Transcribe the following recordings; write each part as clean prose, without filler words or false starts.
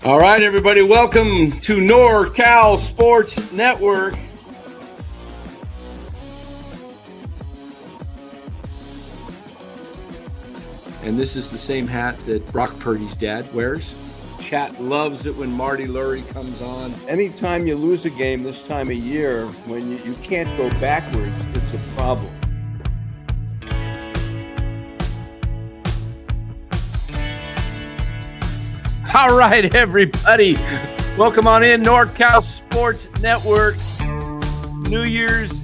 All right, everybody, welcome to NorCal Sports Network. And this is the same hat that Brock Purdy's dad wears. Chat loves it when Marty Lurie comes on. Anytime you lose a game this time of year, when you can't go backwards, it's a problem. All right, everybody. Welcome on in, NorCal Sports Network. New Year's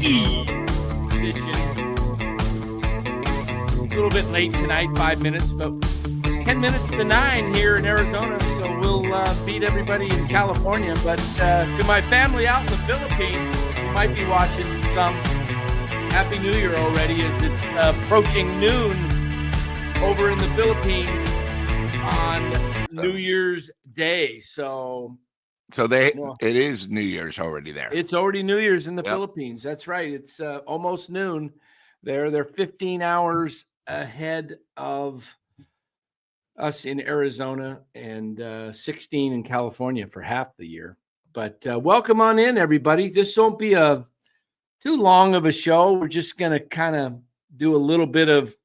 Eve edition. A little bit late tonight, 5 minutes, but 10 minutes to 9 here in Arizona, so we'll beat everybody in California. But to my family out in the Philippines, you might be watching some. Happy New Year already, as it's approaching noon over in the Philippines on New Year's Day. So it is New Year's already there. It's already New Year's in the Philippines. That's right. It's almost noon there. They're 15 hours ahead of us in Arizona and 16 in California for half the year. But welcome on in, everybody. This won't be too long of a show. We're just going to kind of do a little bit of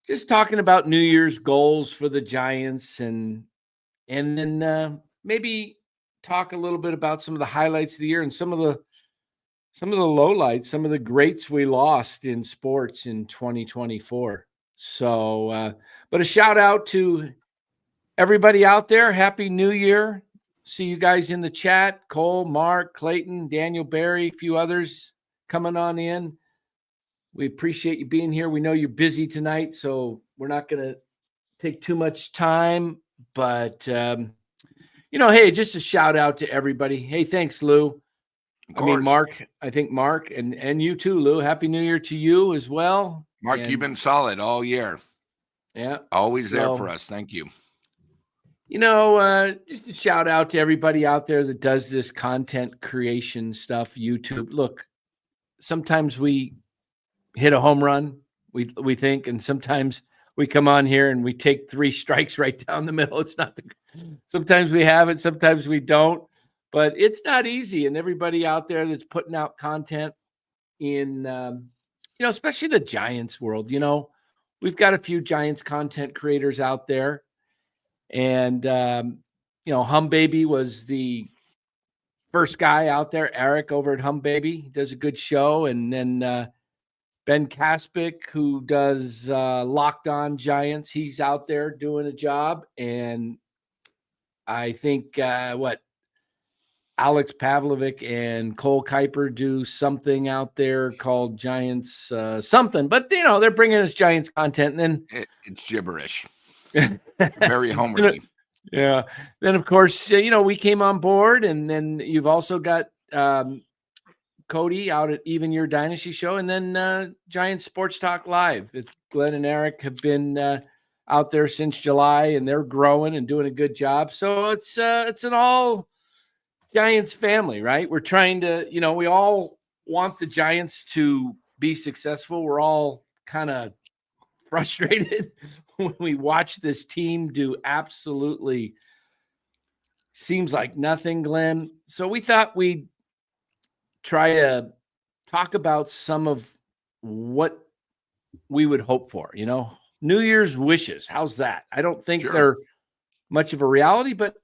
just talking about New Year's goals for the Giants, and then maybe talk a little bit about some of the highlights of the year and some of the lowlights, some of the greats we lost in sports in 2024. So, but a shout out to everybody out there. Happy New Year. See you guys in the chat. Cole, Mark, Clayton, Daniel Barry, a few others coming on in. We appreciate you being here. We know you're busy tonight, so we're not going to take too much time. But, hey, just a shout out to everybody. Hey, thanks, Lou. Mark, I think Mark, and you too, Lou. Happy New Year to you as well. Mark, you've been solid all year. Yeah. Always there for us. Thank you. Just a shout out to everybody out there that does this content creation stuff, YouTube. Look, sometimes we hit a home run, we think, and sometimes we come on here and we take 3 strikes right down the middle. It's not sometimes we have it, sometimes we don't, but it's not easy. And everybody out there that's putting out content in, especially the Giants world, we've got a few Giants content creators out there. And, Hum Baby was the first guy out there. Eric over at Hum Baby does a good show. And then, Ben Kaspic, who does Locked On Giants, he's out there doing a job. And I think Alex Pavlovic and Cole Kuiper do something out there called Giants something. But, they're bringing us Giants content. And then it's gibberish. Very homerly. Yeah. Then, of course, we came on board. And then you've also got Cody out at Even Your Dynasty Show, and then Giants Sports Talk Live. Glenn and Eric have been out there since July, and they're growing and doing a good job. So it's an all Giants family, right? We're trying to, we all want the Giants to be successful. We're all kind of frustrated when we watch this team do absolutely seems like nothing, Glenn. So we thought we'd try to talk about some of what we would hope for, New Year's wishes. How's that? I don't think they're much of a reality, but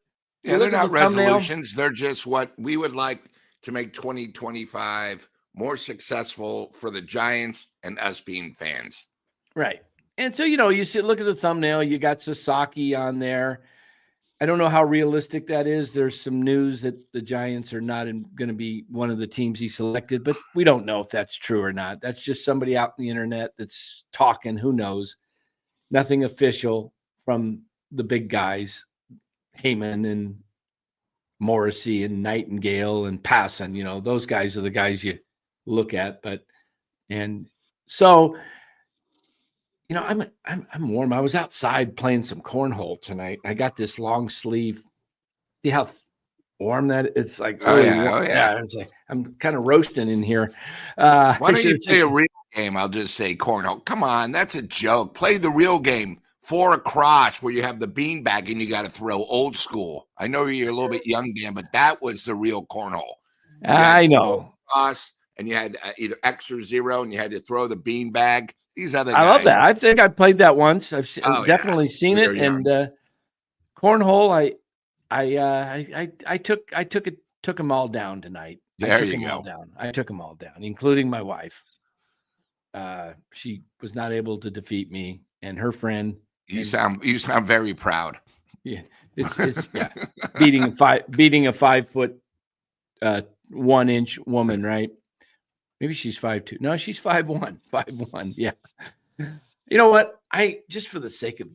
they're not resolutions. They're just what we would like to make 2025 more successful for the Giants and us being fans. Right. And so, you look at the thumbnail, you got Sasaki on there. I don't know how realistic that is. There's some news that the Giants are not going to be one of the teams he selected, but we don't know if that's true or not. That's just somebody out in the internet that's talking. Who knows? Nothing official from the big guys, Heyman and Morrissey and Nightingale and Passan. Those guys are the guys you look at. I'm warm. I was outside playing some cornhole tonight. I got this long sleeve. See how warm that it's like. Yeah. It's like I'm kind of roasting in here. Why don't you play a real game? I'll just say cornhole. Come on, that's a joke. Play the real game. 4 across where you have the beanbag and you got to throw old school. I know you're a little bit young, Dan, but that was the real cornhole. I know. Cross, and you had either X or 0, and you had to throw the beanbag. These other guys. I love that. I think I played that once. I've definitely seen We it. were young. And cornhole, I took them all down tonight. There you go. I took them all down, including my wife. She was not able to defeat me and her friend. You sound very proud. Yeah, it's yeah, beating a 5 foot 1 inch woman, right? Maybe she's 5'2". No, she's 5'1". 5'1". Yeah. You know what? Just for the sake of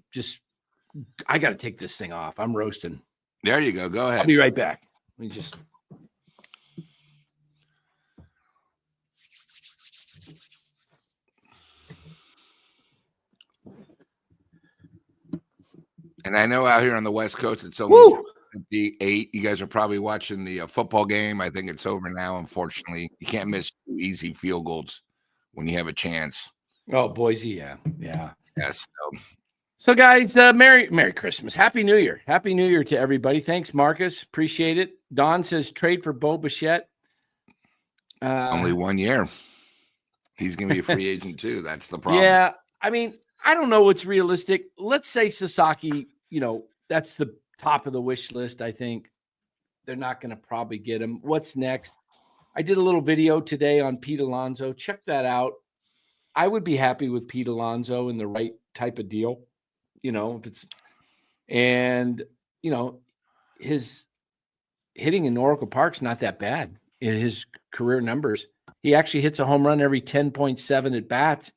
I got to take this thing off. I'm roasting. There you go. Go ahead. I'll be right back. Let me just. And I know out here on the West Coast, it's only 58. You guys are probably watching the football game. I think it's over now, unfortunately. You can't miss 2 easy field goals when you have a chance. Oh, Boise, yeah. Yes. So guys, Merry Christmas. Happy New Year. Happy New Year to everybody. Thanks, Marcus. Appreciate it. Don says trade for Bo Bichette. Only 1 year. He's going to be a free agent too. That's the problem. Yeah. I mean, I don't know what's realistic. Let's say Sasaki, that's the top of the wish list. I think they're not going to probably get him. What's next? I did a little video today on Pete Alonso. Check that out. I would be happy with Pete Alonso in the right type of deal. If it's, his hitting in Oracle Park's not that bad in his career numbers. He actually hits a home run every 10.7 at bats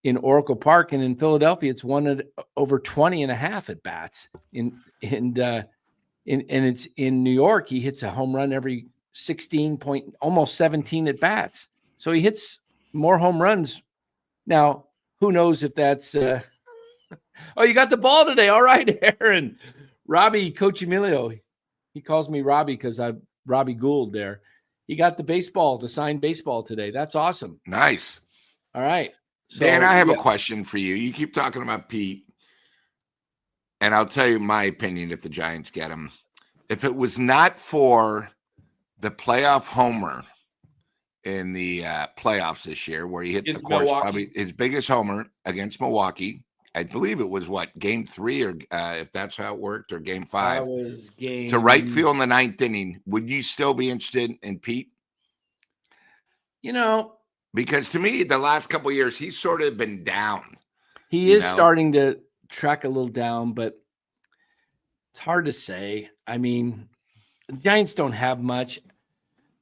in Oracle Park, and in Philadelphia, it's one at over 20 and a half at bats. And it's in New York, he hits a home run every 16 point, almost 17 at bats. So he hits more home runs. Now, who knows if that's, oh, you got the ball today. All right, Aaron. Robbie, Coach Emilio. He calls me Robbie because I'm Robbie Gould there. He got the signed baseball today. That's awesome. Nice. All right. So, Dan, I have a question for you. You keep talking about Pete, and I'll tell you my opinion if the Giants get him. If it was not for the playoff homer in the playoffs this year, where he hit, of course, probably his biggest homer against Milwaukee. I believe it was game 3 or if that's how it worked, or game 5. That was game to right field in the 9th inning. Would you still be interested in Pete? Because to me, the last couple of years, he's sort of been down. He is starting to track a little down, but it's hard to say. I mean, the Giants don't have much.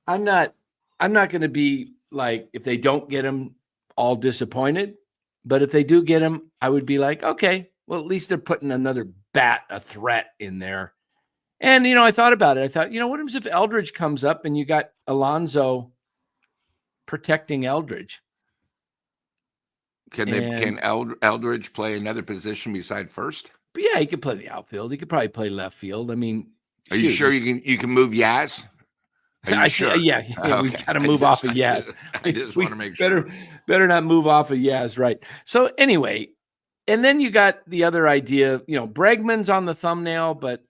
I'm not going to be like, if they don't get him, all disappointed. But if they do get him, I would be like, okay, well, at least they're putting another a threat in there. And, I thought about it. I thought, what happens if Eldridge comes up and you got Alonso protecting Eldridge? Can Eldridge play another position beside first? But yeah, he could play the outfield. He could probably play left field. I mean, are you sure you can move Yaz? Are you sure? Yeah, okay. We got to move off of Yaz. I just want to make sure. Better not move off of Yaz, right? So anyway, and then you got the other idea. Bregman's on the thumbnail, but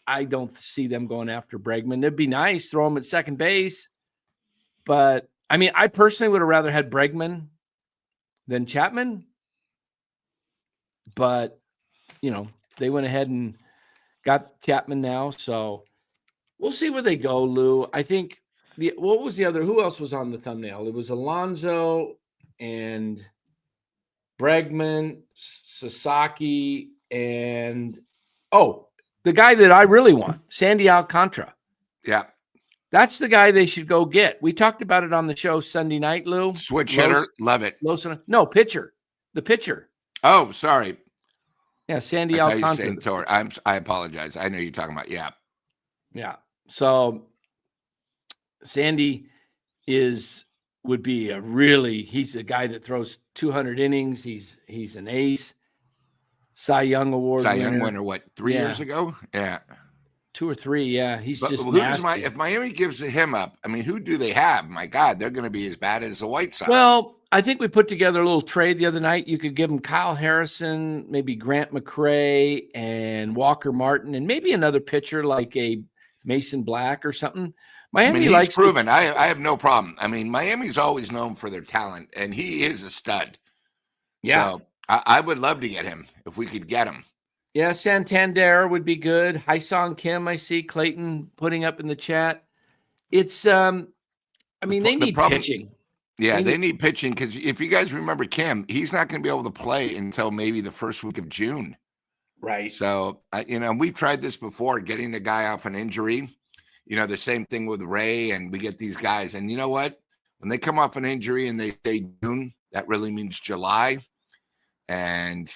I don't see them going after Bregman. It'd be nice, throw him at second base, but I mean, I personally would have rather had Bregman than Chapman. But they went ahead and got Chapman now, so. We'll see where they go, Lou. I think what was the other? Who else was on the thumbnail? It was Alonso and Bregman, Sasaki, and the guy that I really want, Sandy Alcantara. Yeah. That's the guy they should go get. We talked about it on the show Sunday night, Lou. Switch hitter. Love it. No, pitcher. The pitcher. Oh, sorry. Yeah, Sandy Alcantara. I apologize. I know you're talking about, yeah. Yeah. So Sandy would be he's a guy that throws 200 innings. He's an ace. Cy Young Award winner, what, 3 years ago? Yeah. 2 or 3, yeah. He's just if Miami gives him up, I mean, who do they have? My God, they're going to be as bad as the White Sox. Well, I think we put together a little trade the other night. You could give him Kyle Harrison, maybe Grant McCrae, and Walker Martin, and maybe another pitcher like a Mason Black or something. I mean, Miami he's likes proven. I have no problem. I mean, Miami's always known for their talent, and he is a stud. Yeah. So I would love to get him if we could get him. Yeah, Santander would be good. Haisong Kim, I see Clayton putting up in the chat. It's I mean, they need pitching. Yeah, they need pitching because if you guys remember Kim, he's not going to be able to play until maybe the first week of June. Right. So, we've tried this before, getting a guy off an injury. The same thing with Ray, and we get these guys. And you know what? When they come off an injury and they say June, that really means July. And,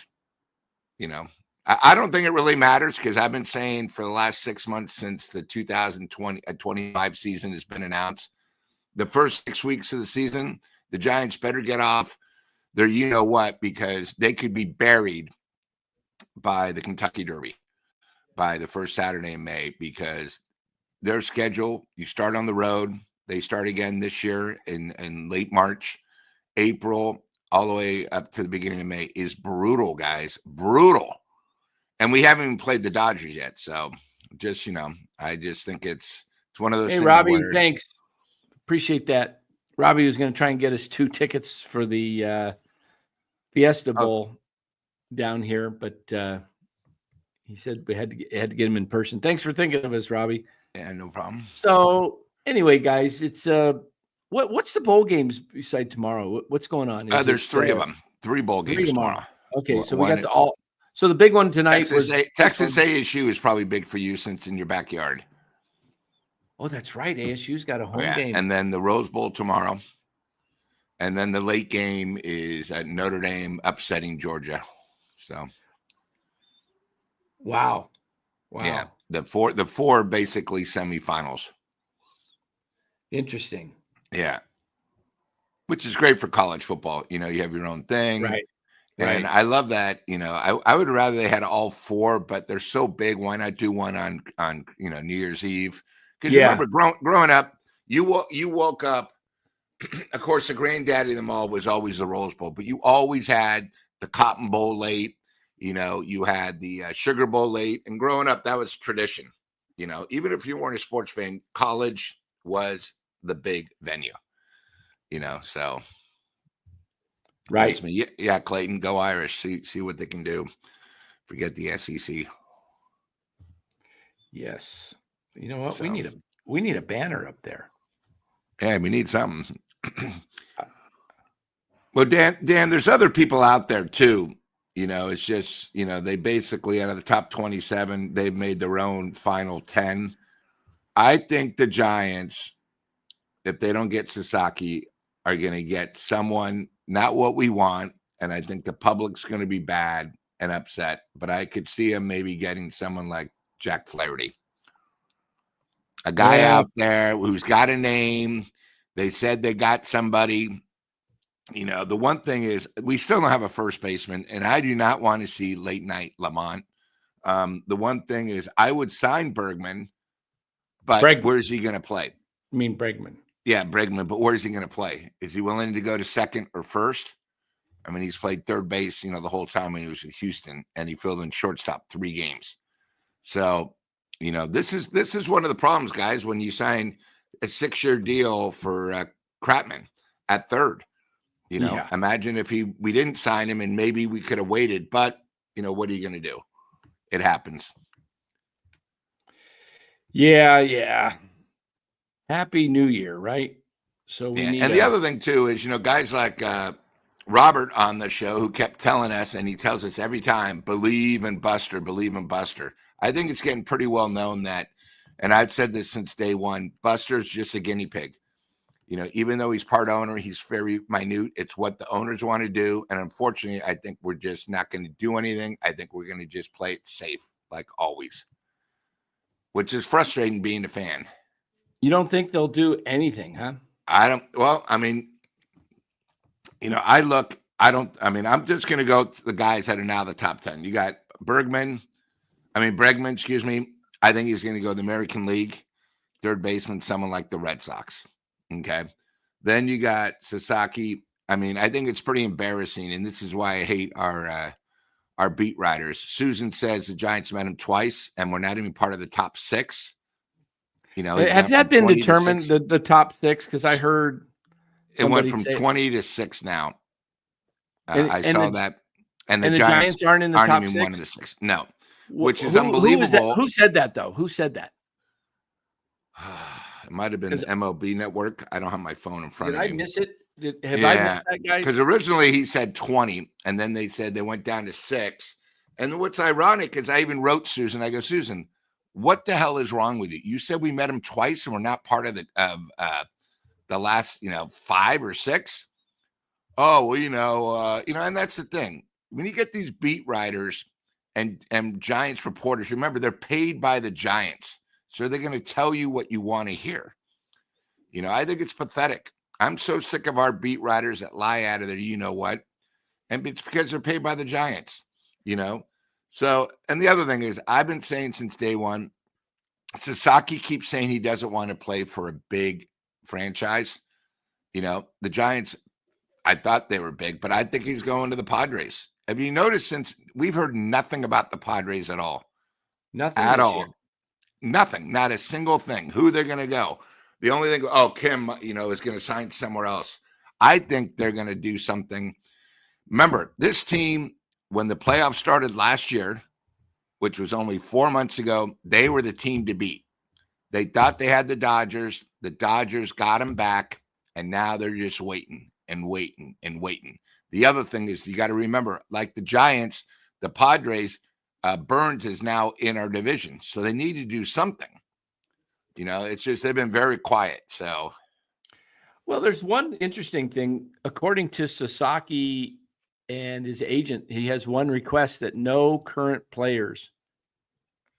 I don't think it really matters because I've been saying for the last 6 months since the 2025 season has been announced, the first 6 weeks of the season, the Giants better get off their you-know-what because they could be buried by the Kentucky Derby by the first Saturday in May because their schedule, you start on the road. They start again this year in late March, April, all the way up to the beginning of May is brutal, guys. Brutal. And we haven't even played the Dodgers yet. So just, I just think it's one of those things. Hey, Robbie, thanks. Appreciate that. Robbie was going to try and get us 2 tickets for the Fiesta Bowl down here, but he said we had to get him in person. Thanks for thinking of us, Robbie. Yeah, no problem. So anyway, guys, it's what's the bowl games beside tomorrow? What's going on? There's 3 of them. 3 bowl games tomorrow. Okay, so we got So the big one tonight Texas ASU is probably big for you since in your backyard. Oh, that's right. ASU's got a home game. And then the Rose Bowl tomorrow. And then the late game is at Notre Dame upsetting Georgia. So. Wow. Yeah. The four basically semifinals. Interesting. Yeah. Which is great for college football. You have your own thing. Right. And I love that. I would rather they had all 4, but they're so big. Why not do one on New Year's Eve? Because remember, growing up, you woke up. Of course, the granddaddy of them all was always the Rose Bowl, but you always had the Cotton Bowl late. You had the Sugar Bowl late, and growing up, that was tradition. Even if you weren't a sports fan, college was the big venue. So. Right. That's me. Yeah, Clayton, go Irish. See what they can do. Forget the SEC. Yes. You know what? So, we need a banner up there. Yeah, we need something. Well, Dan, there's other people out there too. It's just, they basically out of the top 27, they've made their own final 10. I think the Giants, if they don't get Sasaki, are going to get someone not what we want, and I think the public's going to be bad and upset, but I could see him maybe getting someone like Jack Flaherty. A guy out there who's got a name. They said they got somebody. The one thing is we still don't have a first baseman, and I do not want to see late night Lamont. The one thing is I would sign Bergman, but where's he going to play? I mean Bregman. Yeah, Bregman, but where is he going to play? Is he willing to go to second or first? I mean, he's played third base, the whole time when he was with Houston, and he filled in shortstop 3 games. So, this is one of the problems, guys, when you sign a 6-year deal for Chapman at third. Imagine if we didn't sign him and maybe we could have waited, but, what are you going to do? It happens. Yeah. Happy New Year, right? So we need. And the other thing too is, guys like Robert on the show who kept telling us, and he tells us every time, believe in Buster. I think it's getting pretty well known that, and I've said this since day one, Buster's just a guinea pig. Even though he's part owner, he's very minute. It's what the owners want to do, and unfortunately, I think we're just not going to do anything. I think we're going to just play it safe, like always, which is frustrating being a fan. You don't think they'll do anything, huh? I don't. Well, I mean, I'm just going to go to the guys that are now the top 10. You got Bregman, excuse me. I think he's going to go to the American League, third baseman, someone like the Red Sox. Okay. Then you got Sasaki. I mean, I think it's pretty embarrassing, and this is why I hate our beat writers. Susan says the Giants met him twice, and we're not even part of the top 6. You know, he's Has gone that from been 20 to determined, 6. the top 6? Because I heard It went somebody from say 20 to 6 now. and I and saw the that, and the and the Giants Giants aren't in the aren't top even one of 6? the 6. No, Wh which is who is that? unbelievable. Who said that, though? Who said that? It might have been 'Cause the MLB network. I don't have my phone in front did of I me. miss it? Have I Yeah, missed that, guys? because originally he said 20, and then they said they went down to 6. And what's ironic is I even wrote Susan. I go, Susan, what the hell is wrong with you? You said we met him twice, and we're not part of the last 5 or 6. Oh well, and that's the thing. When you get these beat writers and Giants reporters, remember they're paid by the Giants, so they're going to tell you what you want to hear. I think it's pathetic. I'm so sick of our beat writers that lie out of there. You know what? And it's because they're paid by the Giants. So, and the other thing is, I've been saying since day one, Sasaki keeps saying he doesn't want to play for a big franchise. The Giants, I thought they were big, but I think he's going to the Padres. Have you noticed since we've heard nothing about the Padres at all? Nothing At this all. year. Nothing. Not a single thing. Who they're going to go. The only thing, Kim, is going to sign somewhere else. I think they're going to do something. Remember, this team, when the playoffs started last year, which was only 4 months ago, they were the team to beat. They thought they had the Dodgers. The Dodgers got them back, and now they're just waiting and waiting and waiting. The other thing is you got to remember, like the Giants, the Padres, Burns is now in our division, so they need to do something. It's just they've been very quiet. So, well, there's one interesting thing. According to Sasaki and his agent, he has one request that no current players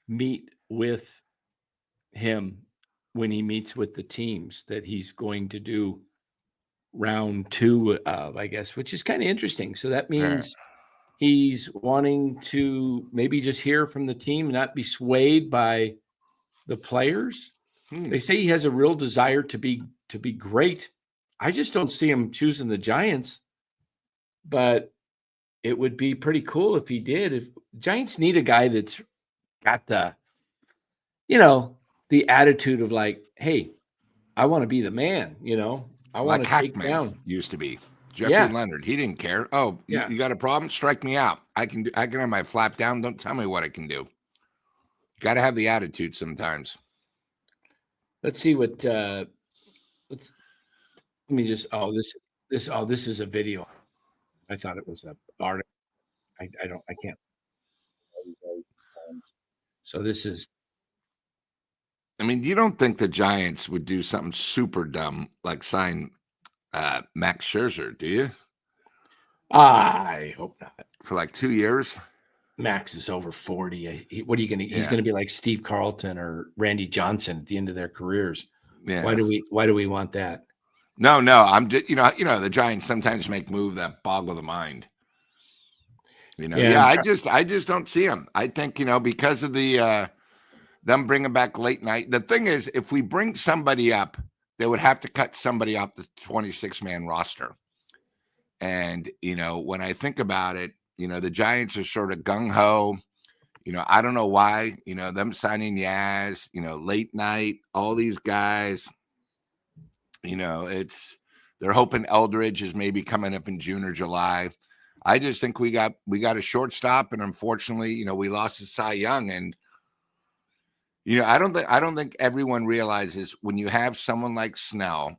meet with him when he meets with the teams that he's going to do round 2 of, I guess, which is kind of interesting. So that means he's wanting to maybe just hear from the team, not be swayed by the players. They say he has a real desire to be great. I just don't see him choosing the Giants, but it would be pretty cool if he did. If Giants need a guy that's got the attitude of like, hey, I want to be the man, I want like to take Hackman down. used to be. Jeffrey Leonard, he didn't care. Oh, Yeah. you got a problem? Strike me out. I can have my flap down. Don't tell me what I can do. Got to have the attitude sometimes. Let's see what let me just this is a video. I thought it was an article. I can't. So this is, I mean, you don't think the Giants would do something super dumb like sign Max Scherzer, do you? I hope not. For like 2 years? Max is over 40. What are you going to? He's going to be like Steve Carlton or Randy Johnson at the end of their careers. Yeah. Why do we want that? No. I'm just, the Giants sometimes make moves that boggle the mind. I just don't see them. I think, because of the them bringing back late night. The thing is, if we bring somebody up, they would have to cut somebody off the 26-man roster. And, when I think about it, the Giants are sort of gung-ho. I don't know why, them signing Yaz, late night, all these guys, they're hoping Eldridge is maybe coming up in June or July. I just think we got a shortstop, and unfortunately, we lost to Cy Young. And, I don't think everyone realizes when you have someone like Snell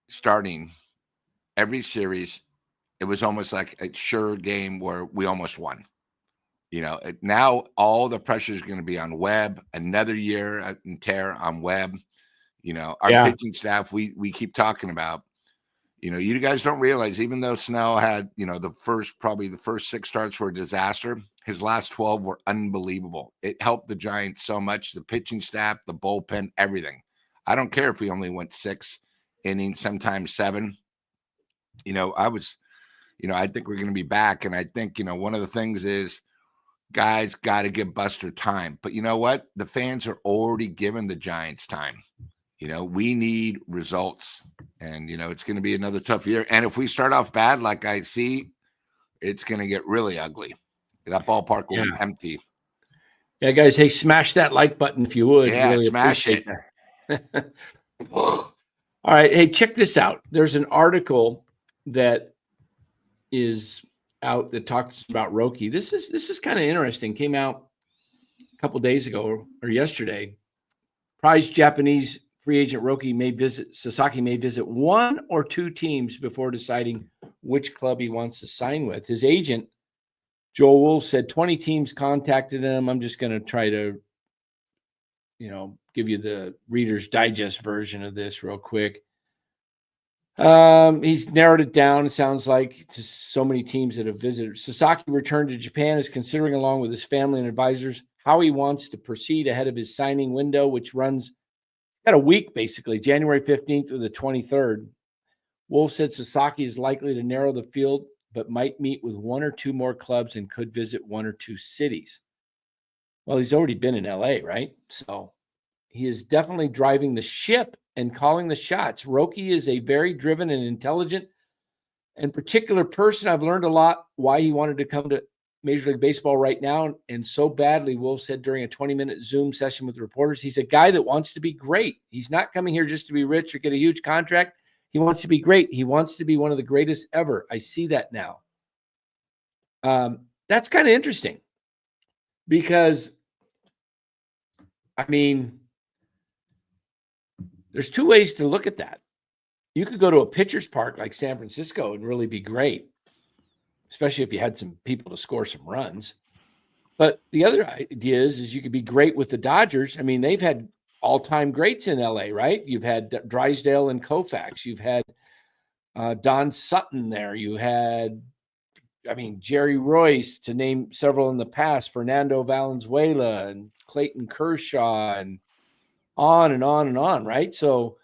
starting every series, it was almost like a sure game where we almost won. Now all the pressure is going to be on Webb. Another year and tear on Webb. Our pitching staff, we keep talking about. You guys don't realize, even though Snell had, the first 6 starts were a disaster, his last 12 were unbelievable. It helped the Giants so much, the pitching staff, the bullpen, everything. I don't care if we only went 6 innings, sometimes 7. I think we're going to be back. And I think, one of the things is guys got to give Buster time. But you know what? The fans are already giving the Giants time. We need results, and it's going to be another tough year. And if we start off bad, like I see, it's going to get really ugly. That ballpark will be empty. Yeah, guys, hey, smash that like button if you would. Yeah, really smash it. All right, hey, check this out. There's an article that is out that talks about Roki. This is kind of interesting. Came out a couple days ago or yesterday. Prized Japanese free agent Sasaki may visit one or two teams before deciding which club he wants to sign with. His agent, Joel Wolf, said 20 teams contacted him. I'm just going to try to, give you the Reader's Digest version of this real quick. He's narrowed it down, it sounds like, to so many teams that have visited. Sasaki returned to Japan, is considering, along with his family and advisors, how he wants to proceed ahead of his signing window, which runs got a week, basically, January 15th through the 23rd. Wolf said Sasaki is likely to narrow the field, but might meet with one or two more clubs and could visit one or two cities. Well, he's already been in LA, right? So he is definitely driving the ship and calling the shots. Roki is a very driven and intelligent and particular person. I've learned a lot why he wanted to come to Major League Baseball right now, and so badly, Wolf said during a 20-minute Zoom session with reporters. He's a guy that wants to be great. He's not coming here just to be rich or get a huge contract. He wants to be great. He wants to be one of the greatest ever. I see that now. That's kind of interesting because, there's two ways to look at that. You could go to a pitcher's park like San Francisco and really be great, especially if you had some people to score some runs. But the other idea is you could be great with the Dodgers. They've had all-time greats in LA, right? You've had Drysdale and Koufax. You've had Don Sutton there. You had, Jerry Royce, to name several in the past, Fernando Valenzuela and Clayton Kershaw, and on and on and on, right? So,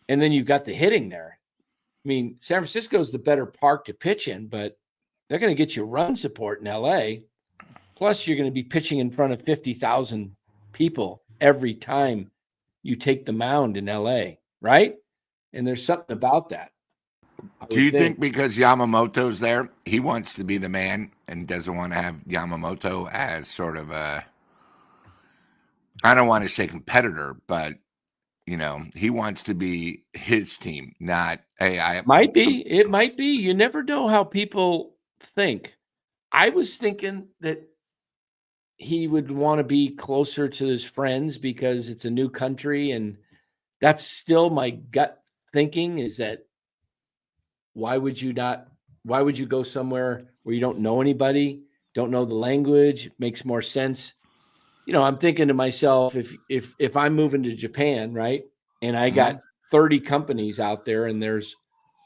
and then you've got the hitting there. San Francisco is the better park to pitch in, but they're going to get you run support in LA. Plus, you're going to be pitching in front of 50,000 people every time you take the mound in LA, right? And there's something about that. Do you think because Yamamoto's there, he wants to be the man and doesn't want to have Yamamoto as sort of a, I don't want to say competitor, but he wants to be his team, not it might be. You never know how people think. I was thinking that he would want to be closer to his friends because it's a new country, and that's still my gut thinking, is that why would you go somewhere where you don't know anybody, don't know the language? It makes more sense. I'm thinking to myself, if I'm moving to Japan, right, and I got 30 companies out there, and there's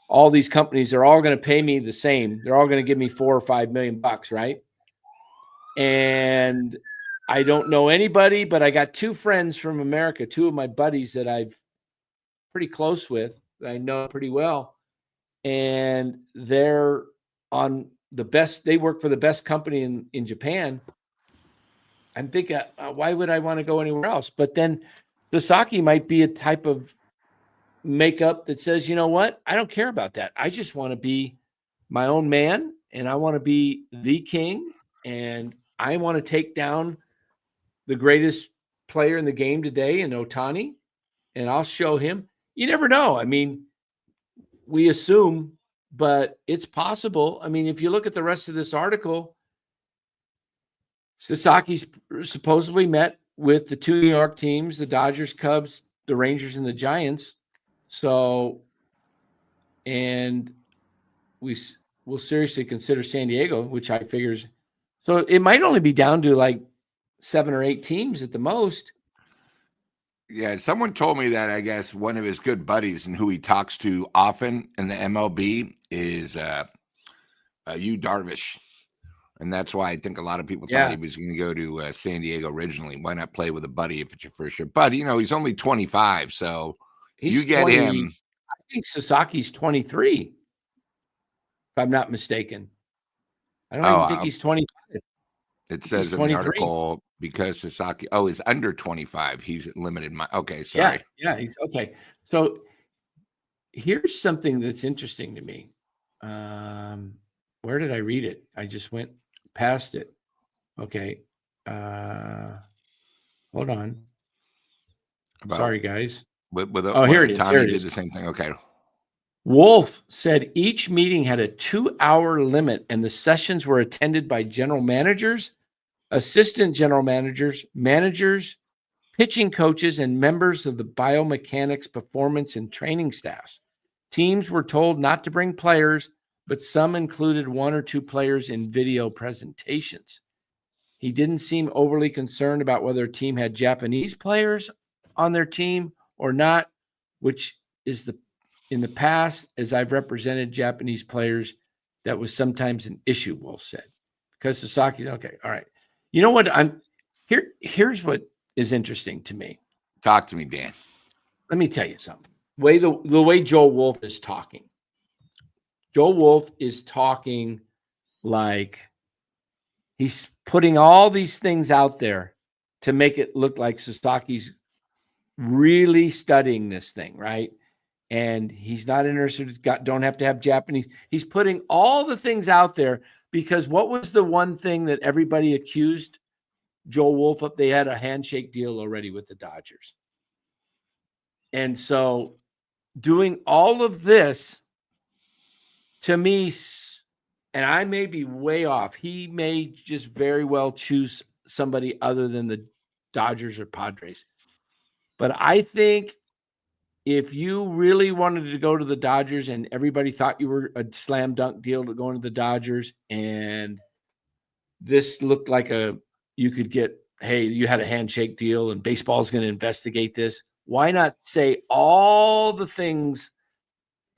all these companies, they're all going to pay me the same. They're all going to give me $4 or $5 million, right? And I don't know anybody, but I got two friends from America, two of my buddies that I've pretty close with, that I know pretty well, and they're on the best. They work for the best company in Japan. I'm thinking, why would I want to go anywhere else? But then Sasaki might be a type of makeup that says, you know what? I don't care about that. I just want to be my own man, and I want to be the king, and I want to take down the greatest player in the game today in Ohtani, and I'll show him. You never know. We assume, but it's possible. If you look at the rest of this article, Sasaki's supposedly met with the two New York teams, the Dodgers, Cubs, the Rangers, and the Giants. So, and we will seriously consider San Diego, which I figures. So it might only be down to like 7 or 8 teams at the most. Yeah, someone told me that I guess one of his good buddies and who he talks to often in the MLB is Yu Darvish. And that's why I think a lot of people thought he was going to go to San Diego originally. Why not play with a buddy if it's your first year? But, he's only 25, so you get 20, him. I think Sasaki's 23, if I'm not mistaken. I don't even think he's 25. It says in the article because Sasaki is under 25. He's limited. Okay, sorry. Yeah, he's okay. So here's something that's interesting to me. Where did I read it? I just went past it. Okay. Hold on. Sorry, guys. Here it is. Tommy Here it did is. the same thing. Okay. Wolf said each meeting had a 2-hour limit and the sessions were attended by general managers, assistant general managers, managers, pitching coaches, and members of the biomechanics, performance, and training staffs. Teams were told not to bring players, but some included 1 or 2 players in video presentations. He didn't seem overly concerned about whether a team had Japanese players on their team or not, which is in the past, as I've represented Japanese players, that was sometimes an issue, Wolf said. Because Sasaki's okay. All right. You know what? Here's what is interesting to me. Talk to me, Dan. Let me tell you something. The way Joel Wolf is talking. Joel Wolf is talking like he's putting all these things out there to make it look like Sasaki's really studying this thing, right? And he's not interested. Don't have to have Japanese. He's putting all the things out there because what was the one thing that everybody accused Joel Wolf of? They had a handshake deal already with the Dodgers. And so doing all of this, to me, and I may be way off, he may just very well choose somebody other than the Dodgers or Padres. But I think if you really wanted to go to the Dodgers and everybody thought you were a slam dunk deal to go into the Dodgers, and this looked like you could get, hey, you had a handshake deal and baseball's going to investigate this. Why not say all the things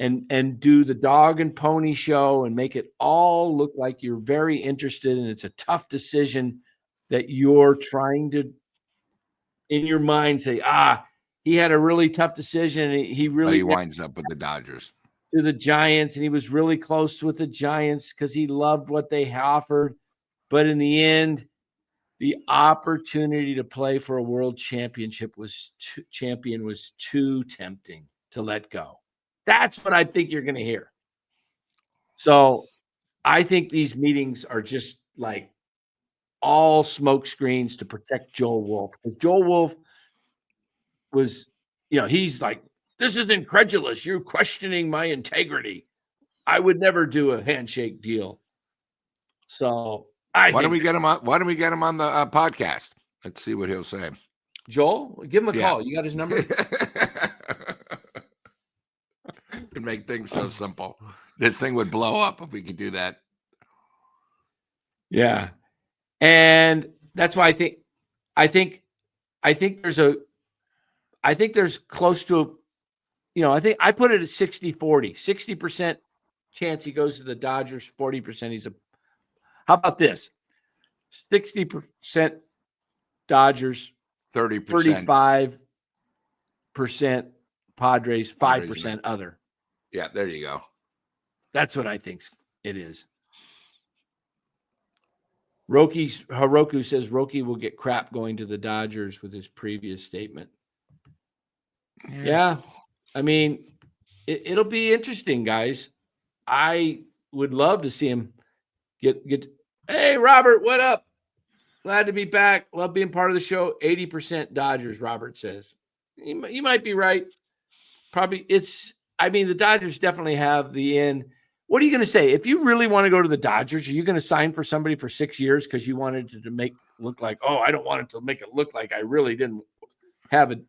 and do the dog and pony show and make it all look like you're very interested and it's a tough decision that you're trying to, in your mind, say, he had a really tough decision. But he winds up with the Dodgers. To the Giants, and he was really close with the Giants because he loved what they offered. But in the end, the opportunity to play for a world championship was too tempting to let go. That's what I think you're going to hear. So I think these meetings are just like all smoke screens to protect Joel Wolf, because Joel Wolf was, he's like, this is incredulous. You're questioning my integrity. I would never do a handshake deal. So why don't we get him on the podcast? Let's see what he'll say. Joel, give him a call. You got his number? Can make things so simple. This thing would blow up if we could do that. Yeah. And that's why I think there's close to, I think I put it at 60-40, 60% chance he goes to the Dodgers, 40% how about this? 60% Dodgers, 30%, 35% Padres, 5% other. Yeah, there you go. That's what I think it is. Hiroku says Roki will get crap going to the Dodgers with his previous statement. Yeah. I mean, it'll be interesting, guys. I would love to see him get. Hey, Robert, what up? Glad to be back. Love being part of the show. 80% Dodgers, Robert says. You might be right. Probably the Dodgers definitely have the in. What are you going to say? If you really want to go to the Dodgers, are you going to sign for somebody for 6 years because you wanted it to make look like, I don't want it to make it look like I really didn't have it,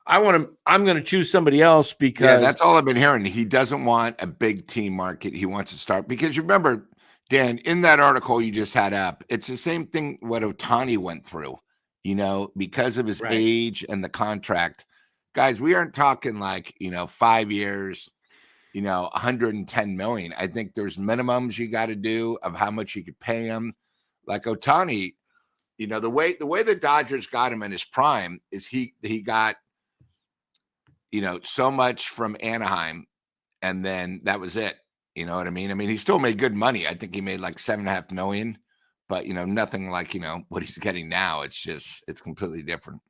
I'm going to choose somebody else because that's all I've been hearing. He doesn't want a big team market. He wants to start because you remember, Dan, in that article you just had up, it's the same thing what Ohtani went through, because of his age and the contract. Guys, we aren't talking like, 5 years, 110 million. I think there's minimums you got to do of how much you could pay him. Like Ohtani, the way the Dodgers got him in his prime is he got, so much from Anaheim, and then that was it. You know what I mean? I mean, he still made good money. I think he made like $7.5 million but nothing like what he's getting now. It's completely different.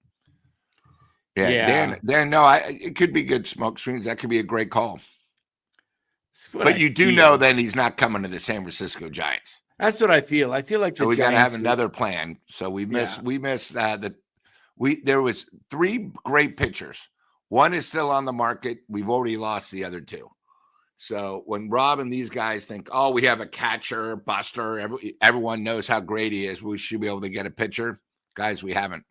Yeah. Dan, no, it could be good smoke screens. That could be a great call. But you do know then he's not coming to the San Francisco Giants. That's what I feel. I feel like so we got to have another plan. So we missed there was 3 great pitchers. One is still on the market. We've already lost the other 2. So when Rob and these guys think, oh, we have a catcher, buster, everyone knows how great he is, we should be able to get a pitcher. Guys, we haven't.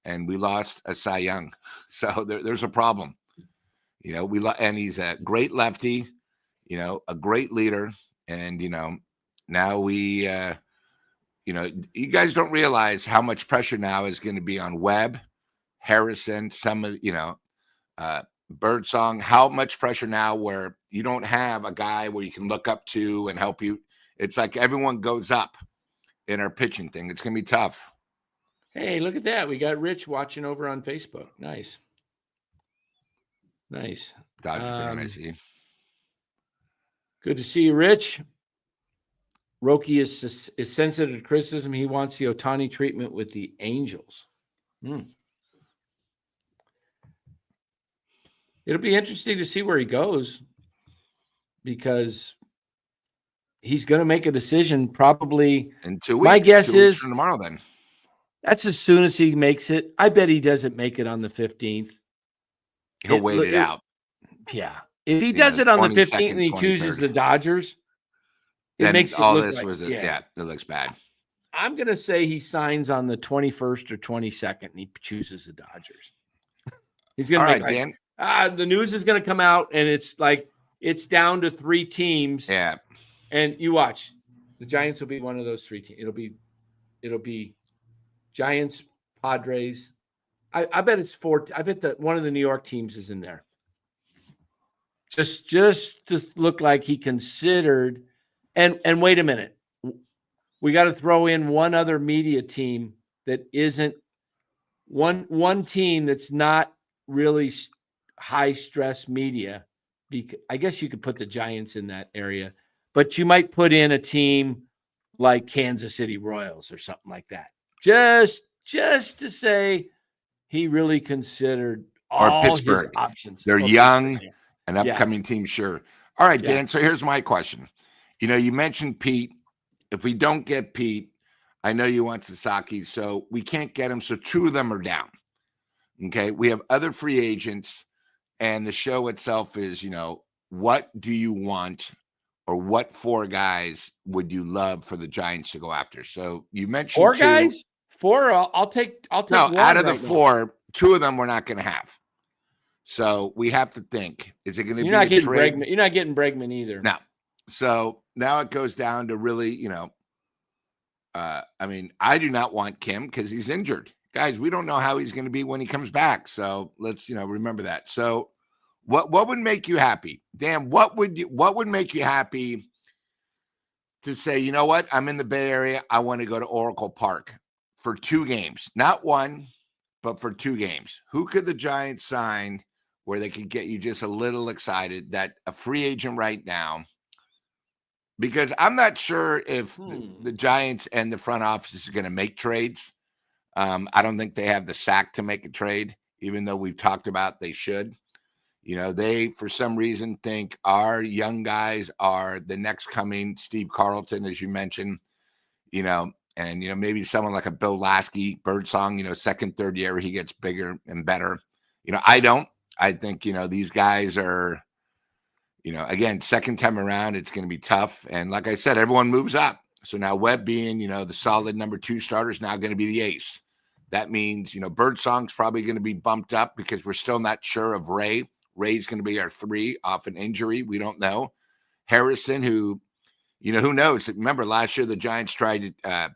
And we lost a Cy Young. So there's a problem. And he's a great lefty, a great leader. And, now we, you guys don't realize how much pressure now is going to be on Webb, Harrison, some of, Birdsong, how much pressure now where you don't have a guy where you can look up to and help you. It's like everyone goes up in our pitching thing. It's going to be tough. Hey, look at that. We got Rich watching over on Facebook. Nice. Dodger fan, I see. Good to see you, Rich. Roki is sensitive to criticism. He wants the Ohtani treatment with the Angels. It'll be interesting to see where he goes because he's going to make a decision probably in 2 weeks. My guess is from tomorrow. Then that's as soon as he makes it. I bet he doesn't make it on the 15th. He'll wait it out. Yeah, if he does it on the 15th and he chooses the Dodgers, it makes it look like, it looks bad. I'm going to say he signs on the 21st or 22nd and he chooses the Dodgers. He's going to make Dan. The news is going to come out and it's down to 3 teams. Yeah. And you watch, the Giants will be one of those 3 teams. It'll be Giants, Padres. I bet it's 4. I bet that one of the New York teams is in there. Just to look like he considered. And wait a minute. We got to throw in one other media team that isn't one team that's not really high stress media. I guess you could put the Giants in that area, but you might put in a team like Kansas City Royals or something like that. Just to say he really considered all Pittsburgh. his options. They're young, an upcoming team, sure. All right, Dan. So here's my question. You mentioned Pete. If we don't get Pete, I know you want Sasaki, so we can't get him. So 2 of them are down. Okay. We have other free agents, and the show itself is, what do you want, or what 4 guys would you love for the Giants to go after? So you mentioned 4 2 guys. 4. I'll take. No, one out of the right 4, now. 2 of them we're not going to have. So we have to think: is it going to be not a getting trade? Bregman? You're not getting Bregman either. No. So now it goes down to really, I do not want Kim because he's injured. Guys, we don't know how he's going to be when he comes back. So let's, remember that. So what would make you happy? Dan, what would make you happy to say, you know what? I'm in the Bay Area. I want to go to Oracle Park for 2 games, not 1, but for 2 games. Who could the Giants sign where they could get you just a little excited that a free agent right now? Because I'm not sure if the Giants and the front office is going to make trades. I don't think they have the sack to make a trade, even though we've talked about they should. They, for some reason, think our young guys are the next coming Steve Carlton, as you mentioned, and, maybe someone like a Bill Lasky, Birdsong, second, third year, he gets bigger and better. I don't. I think, these guys are, again, second time around, it's going to be tough. And like I said, everyone moves up. So now Webb being, the solid number 2 starter is now going to be the ace. That means, Birdsong's probably going to be bumped up because we're still not sure of Ray. Ray's going to be our 3 off an injury. We don't know. Harrison, who knows? Remember last year, the Giants tried to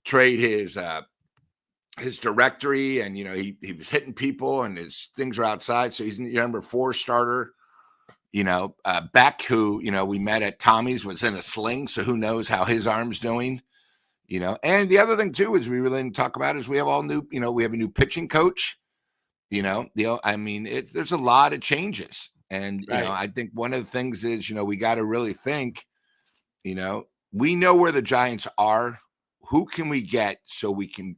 trade his directory and, he was hitting people and his things are outside. So he's number 4 starter. Beck, who, we met at Tommy's, was in a sling. So who knows how his arm's doing, and the other thing too, is we really didn't talk about is we have all new, we have a new pitching coach, there's a lot of changes. And, I think one of the things is, we got to really think, we know where the Giants are. Who can we get so we can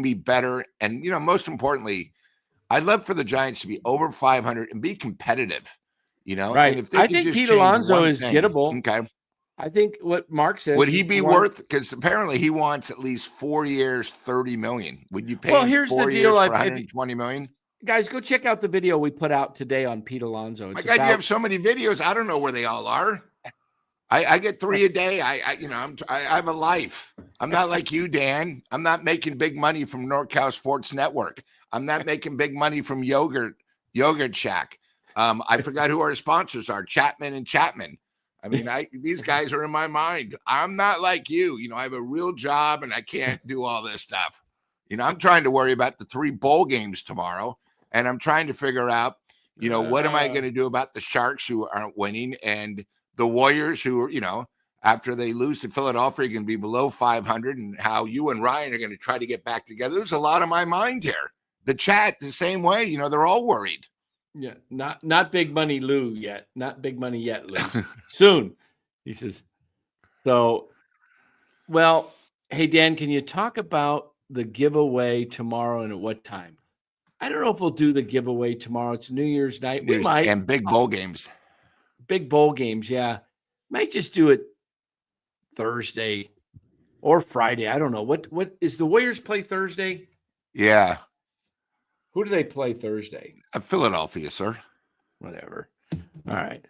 be better? And most importantly, I'd love for the Giants to be over 500 and be competitive. Right. And if they I could think just Pete change Alonso one is thing, gettable. okay. I think what Mark says. Would he be worth? Because apparently he wants at least 4 years, $30 million. Would you pay him here's 4 the years deal. for $120 million? Guys, go check out the video we put out today on Pete Alonso. My God, you have so many videos. I don't know where they all are. I get 3 a day. I have a life. I'm not like you, Dan. I'm not making big money from NorCal Sports Network. I'm not making big money from Yogurt Shack. I forgot who our sponsors are, Chapman and Chapman. I mean, these guys are in my mind. I'm not like you. I have a real job and I can't do all this stuff. I'm trying to worry about the 3 bowl games tomorrow, and I'm trying to figure out, what am I going to do about the Sharks who aren't winning, and the Warriors who are, after they lose to Philadelphia, are going to be below 500, and how you and Ryan are going to try to get back together. There's a lot on my mind here. The chat, the same way, they're all worried. Yeah, not big money Lou yet. Not big money yet, Lou. Soon, he says. So, well, hey, Dan, can you talk about the giveaway tomorrow and at what time? I don't know if we'll do the giveaway tomorrow. It's New Year's night. We might. And big bowl games. Big bowl games, yeah. Might just do it Thursday or Friday. I don't know. What is the Warriors play Thursday? Yeah. Who do they play Thursday? Philadelphia, sir. Whatever. All right.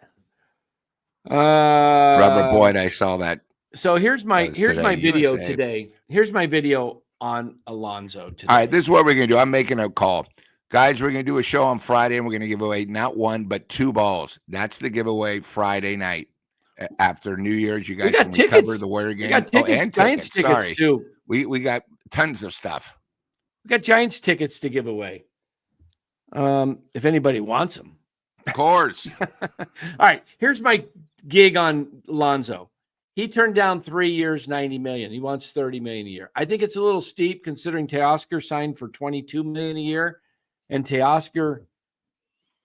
Rubber Boyd, I saw that. So here's my video USA. today. Here's my video on Alonso today. All right, this is what we're going to do. I'm making a call. Guys, we're going to do a show on Friday, and we're going to give away not 1, but 2 balls. That's the giveaway Friday night after New Year's. You guys can cover the Warrior game. We got tickets, and Giants tickets. tickets Sorry. too. We got tons of stuff. We got Giants tickets to give away. If anybody wants them. Of course. All right, here's my gig on Alonso. He turned down 3 years, $90 million. He wants $30 million a year. I think it's a little steep considering Teoscar signed for $22 million a year, and Teoscar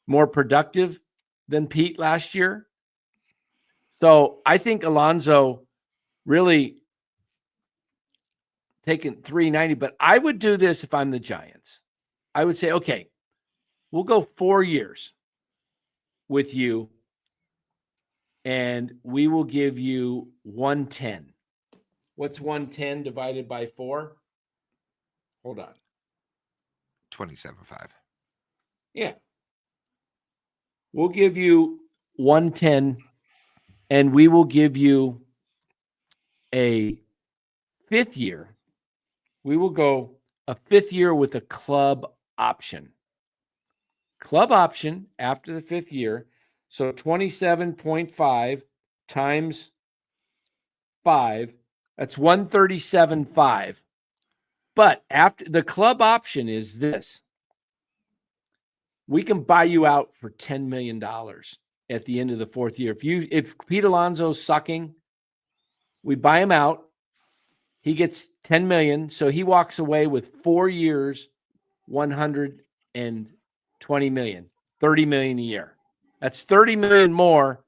more productive than Pete last year. So I think Alonso really taking $390, but I would do this if I'm the Giants. I would say, okay, we'll go 4 years with you, and we will give you 110. What's 110 divided by 4? Hold on. 27.5. Yeah. We'll give you 110, and we will give you a 5th year. We will go a 5th year with a club option. Club option after the 5th year. So 27.5 times 5, that's 137.5. But after the club option is this. We can buy you out for $10 million at the end of the 4th year. If Pete Alonso's sucking, we buy him out. He gets $10 million, so he walks away with 4 years, $120 million, $30 million a year. That's $30 million more.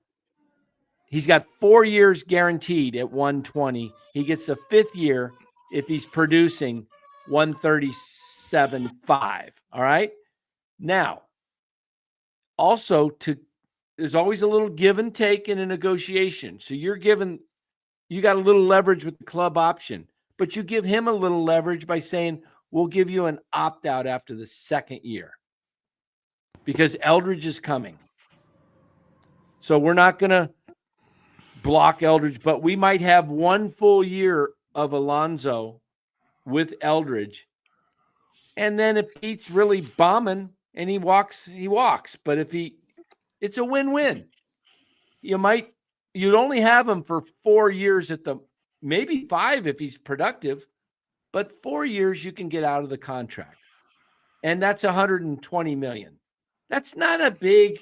He's got 4 years guaranteed at 120. He gets a 5th year if he's producing 137.5. All right. Now, also there's always a little give and take in a negotiation. So you got a little leverage with the club option, but you give him a little leverage by saying, we'll give you an opt-out after the 2nd year because Eldridge is coming. So we're not going to block Eldridge, but we might have 1 full year of Alonso with Eldridge. And then if Pete's really bombing and he walks, he walks. But it's a win-win. You'd only have him for 4 years maybe 5 if he's productive, but 4 years you can get out of the contract. And that's $120 million. That's not a big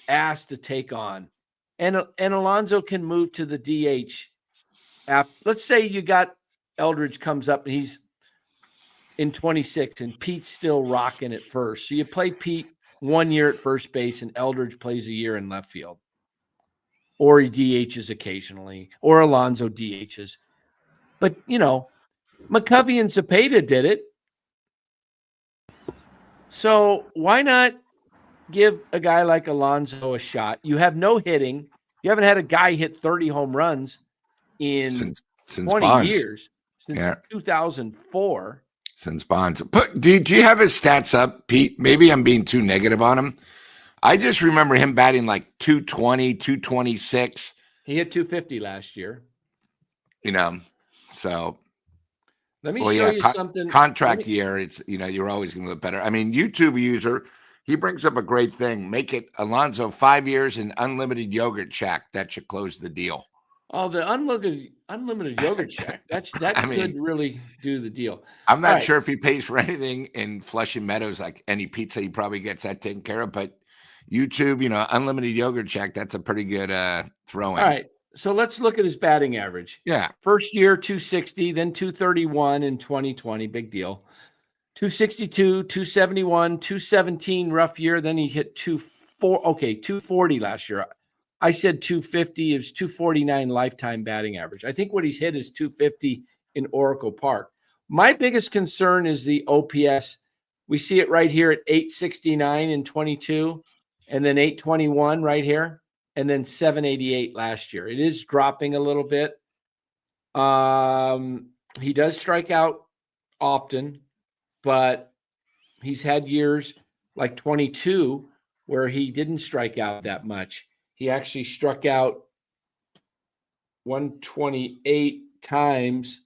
ask to take on. And Alonso can move to the DH. Let's say you got Eldridge comes up and he's in 26 and Pete's still rocking at first. So you play Pete 1 year at first base and Eldridge plays a year in left field. or he DHs occasionally, or Alonso DHs. But, McCovey and Zepeda did it. So why not give a guy like Alonso a shot? You have no hitting. You haven't had a guy hit 30 home runs in since 20 Bonds. years, since 2004. Since Bonds. Do you have his stats up, Pete? Maybe I'm being too negative on him. I just remember him batting like 220, 226. He hit 250 last year. So let me show you something. Contract year, it's you're always going to look better. I mean, YouTube user, he brings up a great thing. Make it Alonso 5 years and unlimited yogurt shack. That should close the deal. Oh, the unlimited yogurt shack. That could really do the deal. I'm not sure if he pays for anything in Flushing Meadows, like any pizza, he probably gets that taken care of. But YouTube, unlimited yogurt shack, that's a pretty good throw-in. All right. So let's look at his batting average. Yeah. First year, 260, then 231 in 2020. Big deal. 262, 271, 217, rough year. Then he hit 240 last year. I said 250. It was 249 lifetime batting average. I think what he's hit is 250 in Oracle Park. My biggest concern is the OPS. We see it right here at 869 in 22, and then 821 right here, and then 788 last year. It is dropping a little bit. He does strike out often, but he's had years like 22 where he didn't strike out that much. He actually struck out 128 times,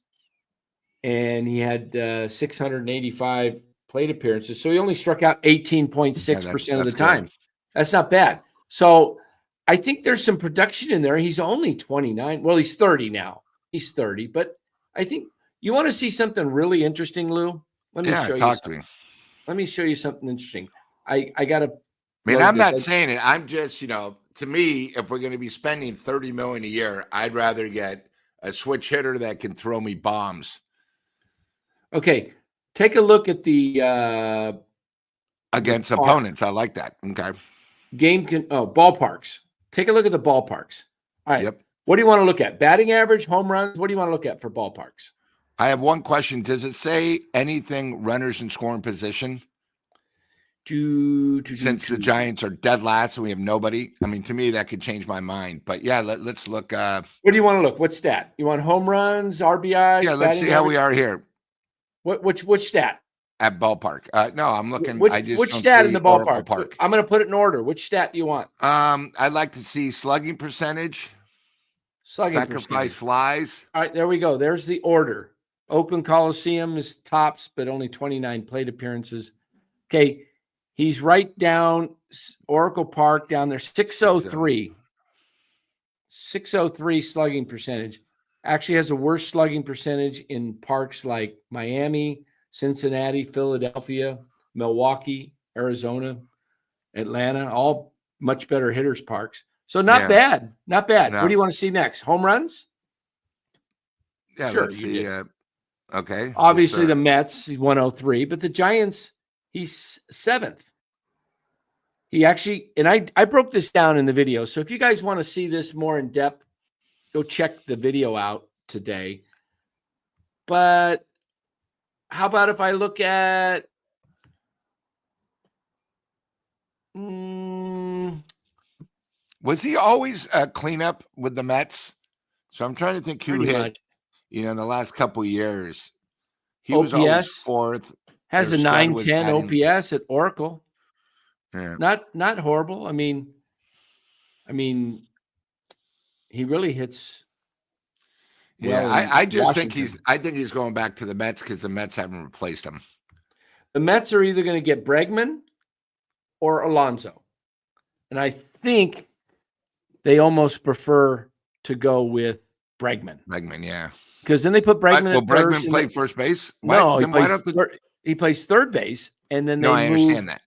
and he had 685 plate appearances. So he only struck out 18.6% of the time. Good. That's not bad. So I think there's some production in there. He's only 29. Well, he's 30 now. He's 30. But I think you want to see something really interesting, Lou? Let me show you something. Let me show you something interesting. I got to. I mean, I'm not saying it. I'm just, to me, if we're going to be spending $30 million a year, I'd rather get a switch hitter that can throw me bombs. Okay, take a look at the against opponents. I like that. Okay. Ballparks. Take a look at the ballparks. All right. Yep. What do you want to look at? Batting average, home runs. What do you want to look at for ballparks? I have one question. Does it say anything runners in scoring position? Since the Giants are dead last and we have nobody, I mean, to me, that could change my mind. But yeah, let's look. What do you want to look? What stat? You want home runs, RBI? Yeah, let's see how we are here. Which stat? At ballpark. No, I'm looking. Which stat in the ballpark? Park. I'm going to put it in order. Which stat do you want? I'd like to see slugging percentage. Sacrifice flies. All right, there we go. There's the order. Oakland Coliseum is tops, but only 29 plate appearances. Okay. He's right down Oracle Park down there, 603. 603 slugging percentage. Actually has a worse slugging percentage in parks like Miami, Cincinnati, Philadelphia, Milwaukee, Arizona, Atlanta, all much better hitters parks. So not bad. Not bad. No. What do you want to see next? Home runs? Yeah, sure. Let's see. Okay. Obviously the Mets, he's 103, but the Giants, he's 7th. He actually, and I broke this down in the video. So if you guys want to see this more in depth, go check the video out today. But how about if I look at was he always a cleanup with the Mets? So I'm trying to think who hit, in the last couple of years. He was always 4th. Has a 910 OPS at Oracle. Yeah. Not horrible. I mean, he really hits. Yeah, I just think he's going back to the Mets because the Mets haven't replaced him. The Mets are either going to get Bregman or Alonso, and I think they almost prefer to go with Bregman. Bregman, yeah, because then they put Bregman. Will Bregman play first base? No, he plays third base, and then I understand that.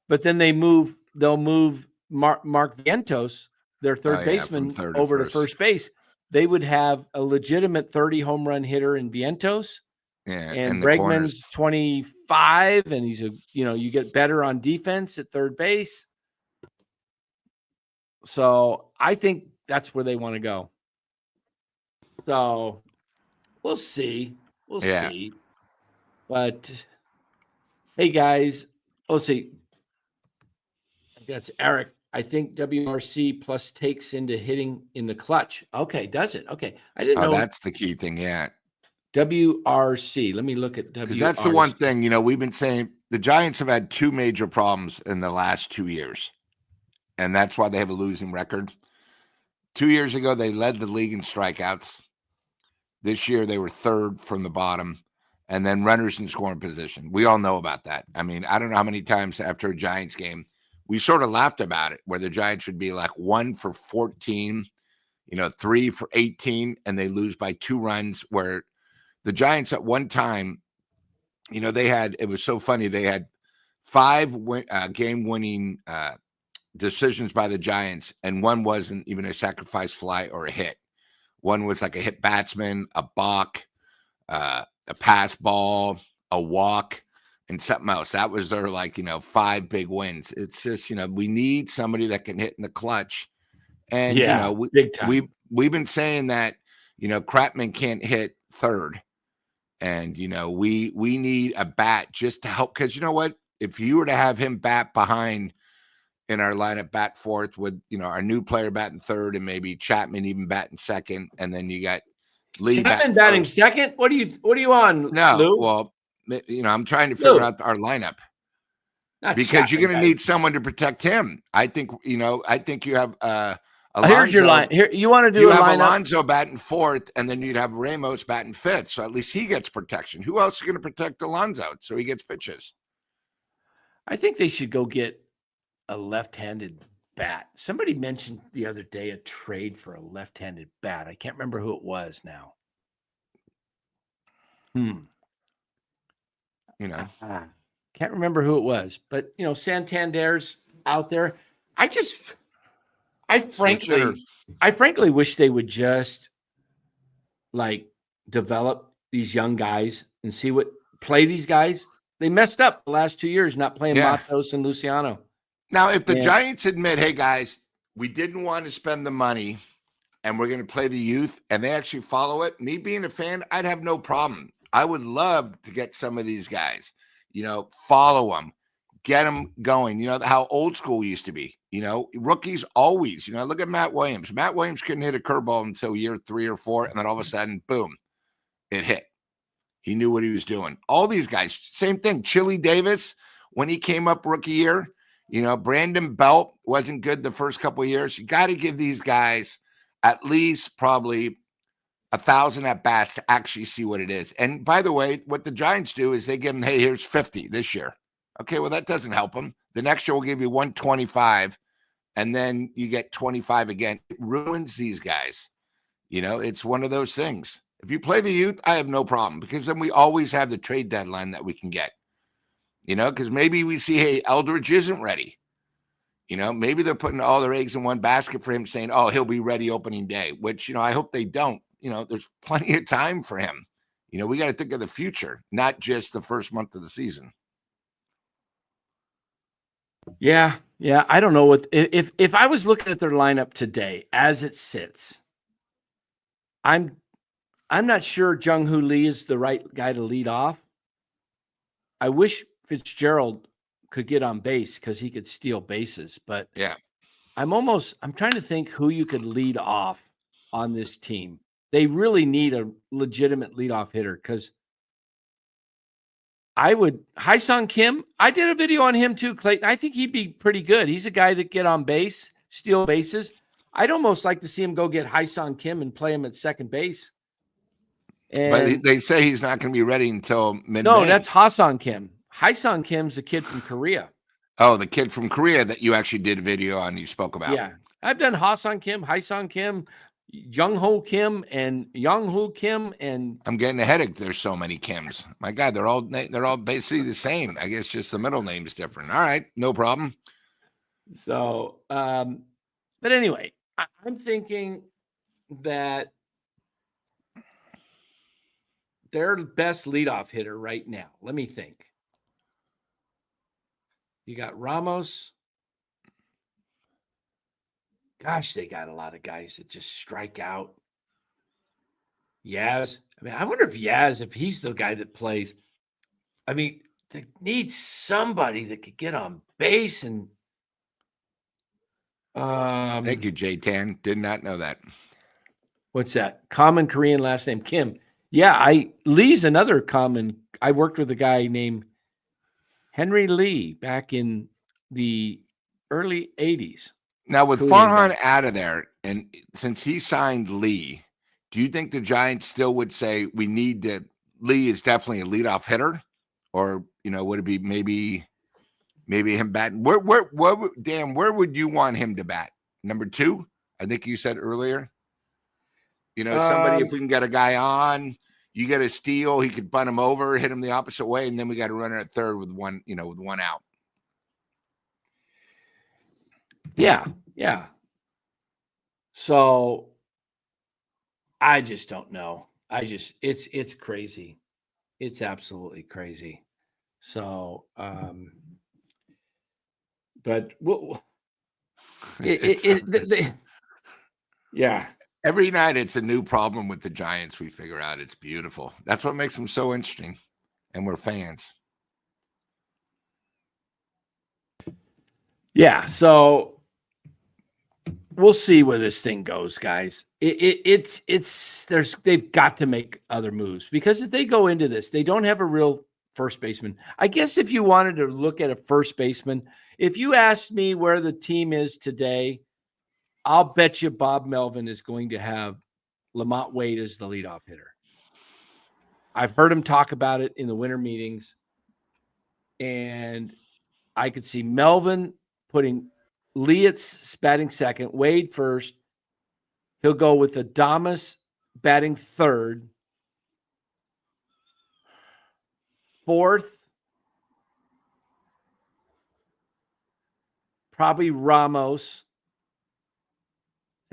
But then they'll move Mark Vientos, their third baseman, over to first base. They would have a legitimate 30 home run hitter in Vientos. Yeah, and Bregman's 25, and he's you get better on defense at third base. So I think that's where they want to go. So we'll see. We'll Yeah. see. But hey, guys, let's see. That's Eric. I think WRC plus takes into hitting in the clutch. Okay, does it? Okay. I didn't Oh, know that's the key thing. Yeah. WRC. Let me look at WRC. Because that's the one thing, we've been saying the Giants have had two major problems in the last 2 years. And that's why they have a losing record. 2 years ago, they led the league in strikeouts. This year, they were third from the bottom. And then runners in scoring position. We all know about that. I mean, I don't know how many times after a Giants game, we sort of laughed about it, where the Giants would be like 1 for 14, 3 for 18, and they lose by 2 runs, where the Giants at one time, it was so funny. They had 5 game-winning decisions by the Giants, and one wasn't even a sacrifice fly or a hit. One was like a hit batsman, a balk, a pass ball, a walk, and something else. That was their 5 big wins. It's just, we need somebody that can hit in the clutch. And, big time. we've been saying that, Chapman can't hit third. And, we need a bat just to help. Because you know what? If you were to have him bat behind in our lineup, bat fourth with, our new player batting third and maybe Chapman even batting second. And then you got Lee Chapman batting second? What are you on, No, Lou? well, I'm trying to figure out our lineup. Because you're going to need someone to protect him. I think you have Alonso. Here's your line. Here, you want to do you a have lineup? Alonso batting fourth, and then you'd have Ramos batting fifth. So at least he gets protection. Who else is going to protect Alonso so he gets pitches? I think they should go get a left-handed bat. Somebody mentioned the other day a trade for a left-handed bat. I can't remember who it was now. Can't remember who it was, but Santander's out there. I frankly wish they would just develop these young guys and play these guys. They messed up the last 2 years not playing Matos and Luciano. Now, if the Giants admit, hey guys, we didn't want to spend the money and we're going to play the youth, and they actually follow it, me being a fan, I'd have no problem. I would love to get some of these guys, follow them, get them going. How old school used to be, rookies always, look at Matt Williams. Matt Williams couldn't hit a curveball until year 3 or 4. And then all of a sudden, boom, it hit. He knew what he was doing. All these guys, same thing. Chili Davis, when he came up rookie year, Brandon Belt wasn't good the first couple of years. You got to give these guys at least probably 1,000 at bats to actually see what it is. And by the way, what the Giants do is they give them, hey, here's 50 this year. Okay, well, that doesn't help them. The next year we'll give you 125, and then you get 25 again. It ruins these guys. It's one of those things. If you play the youth, I have no problem, because then we always have the trade deadline that we can get. Because maybe we see, hey, Eldridge isn't ready. Maybe they're putting all their eggs in one basket for him, saying, oh, he'll be ready opening day, which, I hope they don't. There's plenty of time for him. We got to think of the future, not just the first month of the season. Yeah. I don't know if I was looking at their lineup today as it sits, I'm not sure Jung-Hoo Lee is the right guy to lead off. I wish Fitzgerald could get on base because he could steal bases, but yeah, I'm trying to think who you could lead off on this team. They really need a legitimate leadoff hitter, because Hyesung Kim, I did a video on him too, Clayton. I think he'd be pretty good. He's a guy that get on base, steal bases. I'd almost like to see him go get Hyesung Kim and play him at second base. But they say he's not going to be ready until mid-May. No, that's Hyesung Kim. Hyesung Kim's a kid from Korea. Oh, the kid from Korea that you actually did a video on, you spoke about. Yeah. I've done Hyesung Kim, Jung-Ho Kim, and Young-Hoo Kim, and I'm getting a headache. There's so many Kims. My God, they're all basically the same. I guess just the middle name is different. All right, no problem. So, but anyway, I'm thinking that their best leadoff hitter right now. Let me think. You got Ramos, Gosh, they got a lot of guys that just strike out. Yaz. I mean, I wonder if Yaz, if he's the guy that plays. I mean, they need somebody that could get on base and. Thank you, J-Tan. Did not know that. What's that? Common Korean last name, Kim. Yeah, Lee's another common. I worked with a guy named Henry Lee back in the early 80s. Now, with Korean Farhan guy. out of there, and since he signed Lee, do you think the Giants still would say we need to? Lee is definitely a leadoff hitter, or would it be maybe him batting? Where would you want him to bat? Number 2, I think you said earlier. Somebody, if we can get a guy on, you get a steal, he could bunt him over, hit him the opposite way, and then we got a runner at third with one out. Yeah. So I just don't know. It's crazy. It's absolutely crazy. So, but yeah. Every night it's a new problem with the Giants we figure out. It's beautiful. That's what makes them so interesting. And we're fans. Yeah. So we'll see where this thing goes, guys. They've got to make other moves, because if they go into this, they don't have a real first baseman. I guess if you wanted to look at a first baseman, if you asked me where the team is today, I'll bet you Bob Melvin is going to have Lamont Wade as the leadoff hitter. I've heard him talk about it in the winter meetings, and I could see Melvin putting Lietz batting second, Wade first. He'll go with Adames batting third. Fourth, probably Ramos.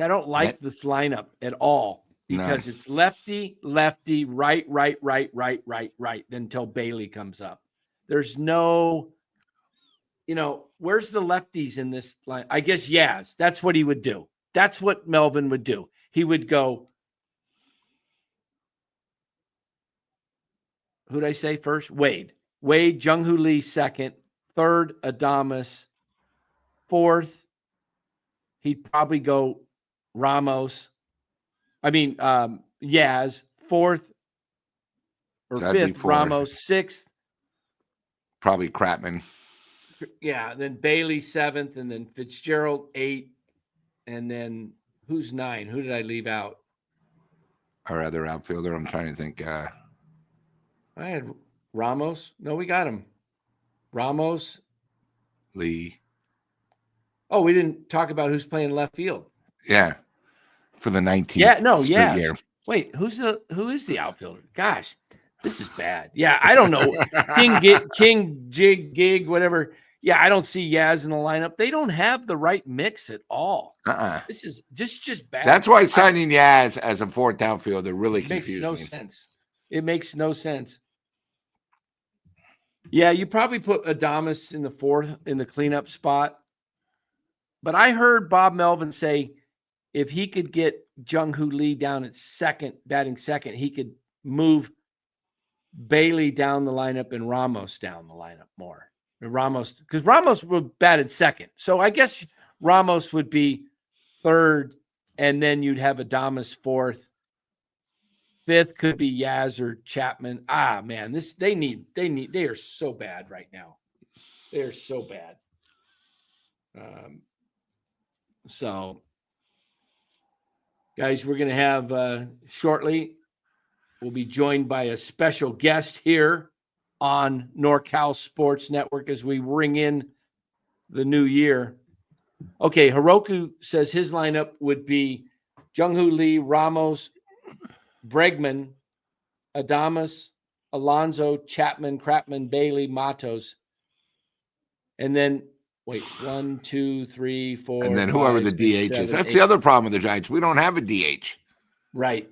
I don't like this lineup at all, because it's lefty, right, then until Bailey comes up. There's no, where's the lefties in this line? I guess Yaz. That's what he would do. That's what Melvin would do. He would go, who'd I say first? Wade, Jung-Hoo Lee second, third, Adames, fourth, he'd probably go Ramos. Yaz, fourth or fifth, Ramos, sixth. Probably Chapman. Yeah, then Bailey seventh, and then Fitzgerald 8, and then who's 9? Who did I leave out? Our other outfielder. I'm trying to think. I had Ramos. No, we got him. Ramos. Lee. Oh, we didn't talk about who's playing left field. Yeah, for the 19th year. Wait, who is the outfielder? Gosh, this is bad. Yeah, I don't know. King, Jig, Gig, whatever. Yeah, I don't see Yaz in the lineup. They don't have the right mix at all. This is just bad. That's why signing Yaz as a fourth outfielder really confused me. Makes no sense. It makes no sense. Yeah, you probably put Adames in the fourth in the cleanup spot. But I heard Bob Melvin say if he could get Jung-Hoo Lee down at second, batting second, he could move Bailey down the lineup and Ramos down the lineup more. Because Ramos would bat at second. So I guess Ramos would be third, and then you'd have Adames fourth. Fifth could be Yaz or Chapman. Man, they are so bad right now. They're so bad. So, guys, we're going to have shortly, we'll be joined by a special guest here on NorCal Sports Network as we ring in the new year. Okay, Hiroku says his lineup would be Jung-Hoo Lee, Ramos, Bregman, Adames, Alonso, Chapman, Bailey, Matos. And then, 1, 2, 3, 4. And then whoever the DH is. That's the other problem with the Giants. We don't have a DH. Right.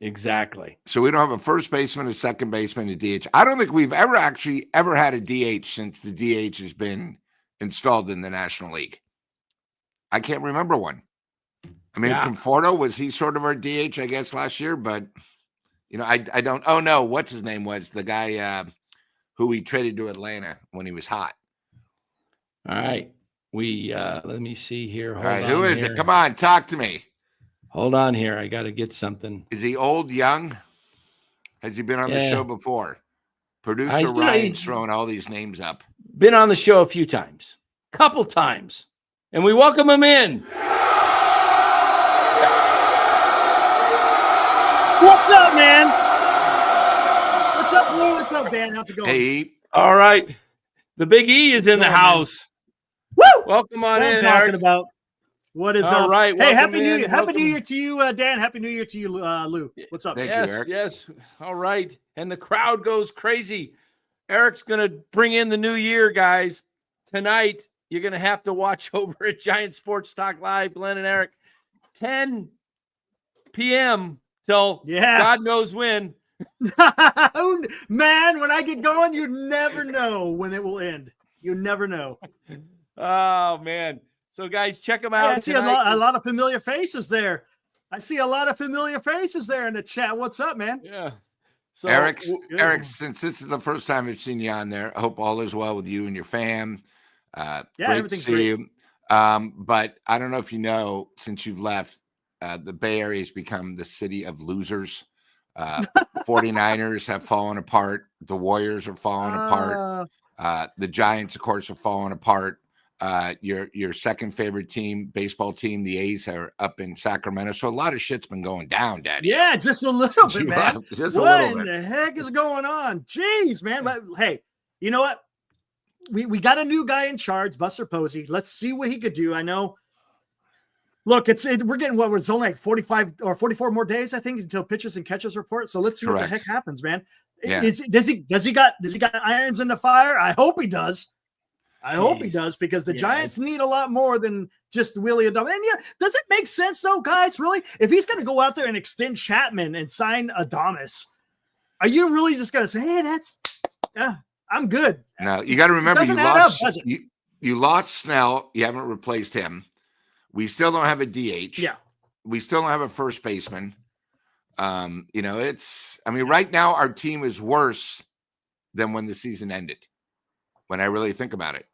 Exactly. So we don't have a first baseman, a second baseman, a DH. I don't think we've ever had a DH since the DH has been installed in the National League. I can't remember one. I mean, Conforto, was he sort of our DH, I guess, last year? But, I don't. Oh, no. What's his name was the guy who we traded to Atlanta when he was hot. All right. Let me see here. All right. Who is it? Come on. Talk to me. Hold on here. I got to get something. Is he old, young? Has he been on the show before? Producer Ryan's throwing all these names up. Been on the show a few times, couple times, and we welcome him in. What's up, man? What's up, Lou? What's up, Dan? How's it going? Hey. All right. The Big E is in the house. Man. Woo! Welcome on in, I'm talking about. What is up? All right. Hey, Happy New Year. Happy New Year to you, Dan. Happy New Year to you, Lou. What's up? Thank you, Eric. Yes. All right. And the crowd goes crazy. Eric's going to bring in the new year, guys. Tonight, you're going to have to watch over at Giant Sports Talk Live, Glenn and Eric, 10 p.m. till God knows when. Man, when I get going, you never know when it will end. You never know. Oh, man. So, guys, check them out. I see a lot of familiar faces there. I see a lot of familiar faces there in the chat. What's up, man? Yeah. So, Eric, since this is the first time I've seen you on there, I hope all is well with you and your fam. Great everything's to see you. But I don't know if you know, since you've left, the Bay Area has become the city of losers. 49ers have fallen apart. The Warriors are falling apart. The Giants, of course, are falling apart. Your second favorite team, baseball team, the A's, are up in Sacramento. So a lot of shit's been going down, Daddy. Yeah, just a little bit, man. Just a what little in bit. the heck is going on? Jeez, man. But hey, you know what? We got a new guy in charge, Buster Posey. Let's see what he could do. I know. Look, we're getting what it's only like 45 or 44 more days, I think, until pitches and catches report. So let's see what the heck happens, man. Yeah. Does he got irons in the fire? I hope he does. I hope he does, because the Giants need a lot more than just Willie Adames. And does it make sense though, guys? Really, if he's going to go out there and extend Chapman and sign Adames, are you really just going to say, "Hey, I'm good"? No, you got to remember you lost Snell. You haven't replaced him. We still don't have a DH. Yeah, we still don't have a first baseman. Right now our team is worse than when the season ended. When I really think about it,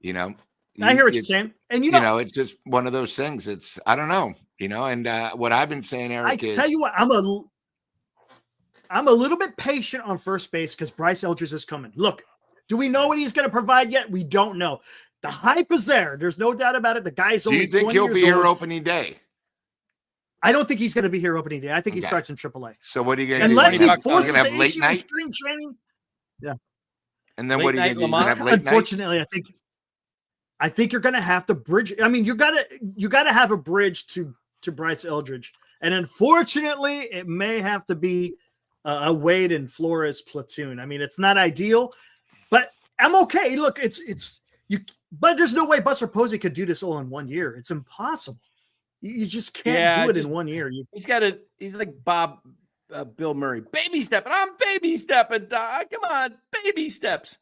I hear what you're saying, and it's just one of those things. It's, I don't know, and what I've been saying, Eric, I tell you what, I'm a little bit patient on first base because Bryce Eldridge is coming. Look, do we know what he's going to provide yet? We don't know. The hype is there. There's no doubt about it. The guy's only 20 years old. Do you think he'll be here opening day? I don't think he's going to be here opening day. I think he starts in AAA. So what are you going to do? Unless he forces have the late issue night in spring training. Yeah. And then what are you going to do? Have late Unfortunately, night? I think you're going to have to bridge. I mean, you got to have a bridge to Bryce Eldridge, and unfortunately, it may have to be a Wade and Flores platoon. I mean, it's not ideal, but I'm okay. Look, but there's no way Buster Posey could do this all in 1 year. It's impossible. You just can't do it in 1 year. He's like Bill Murray, baby stepping. I'm baby stepping. Come on, baby steps.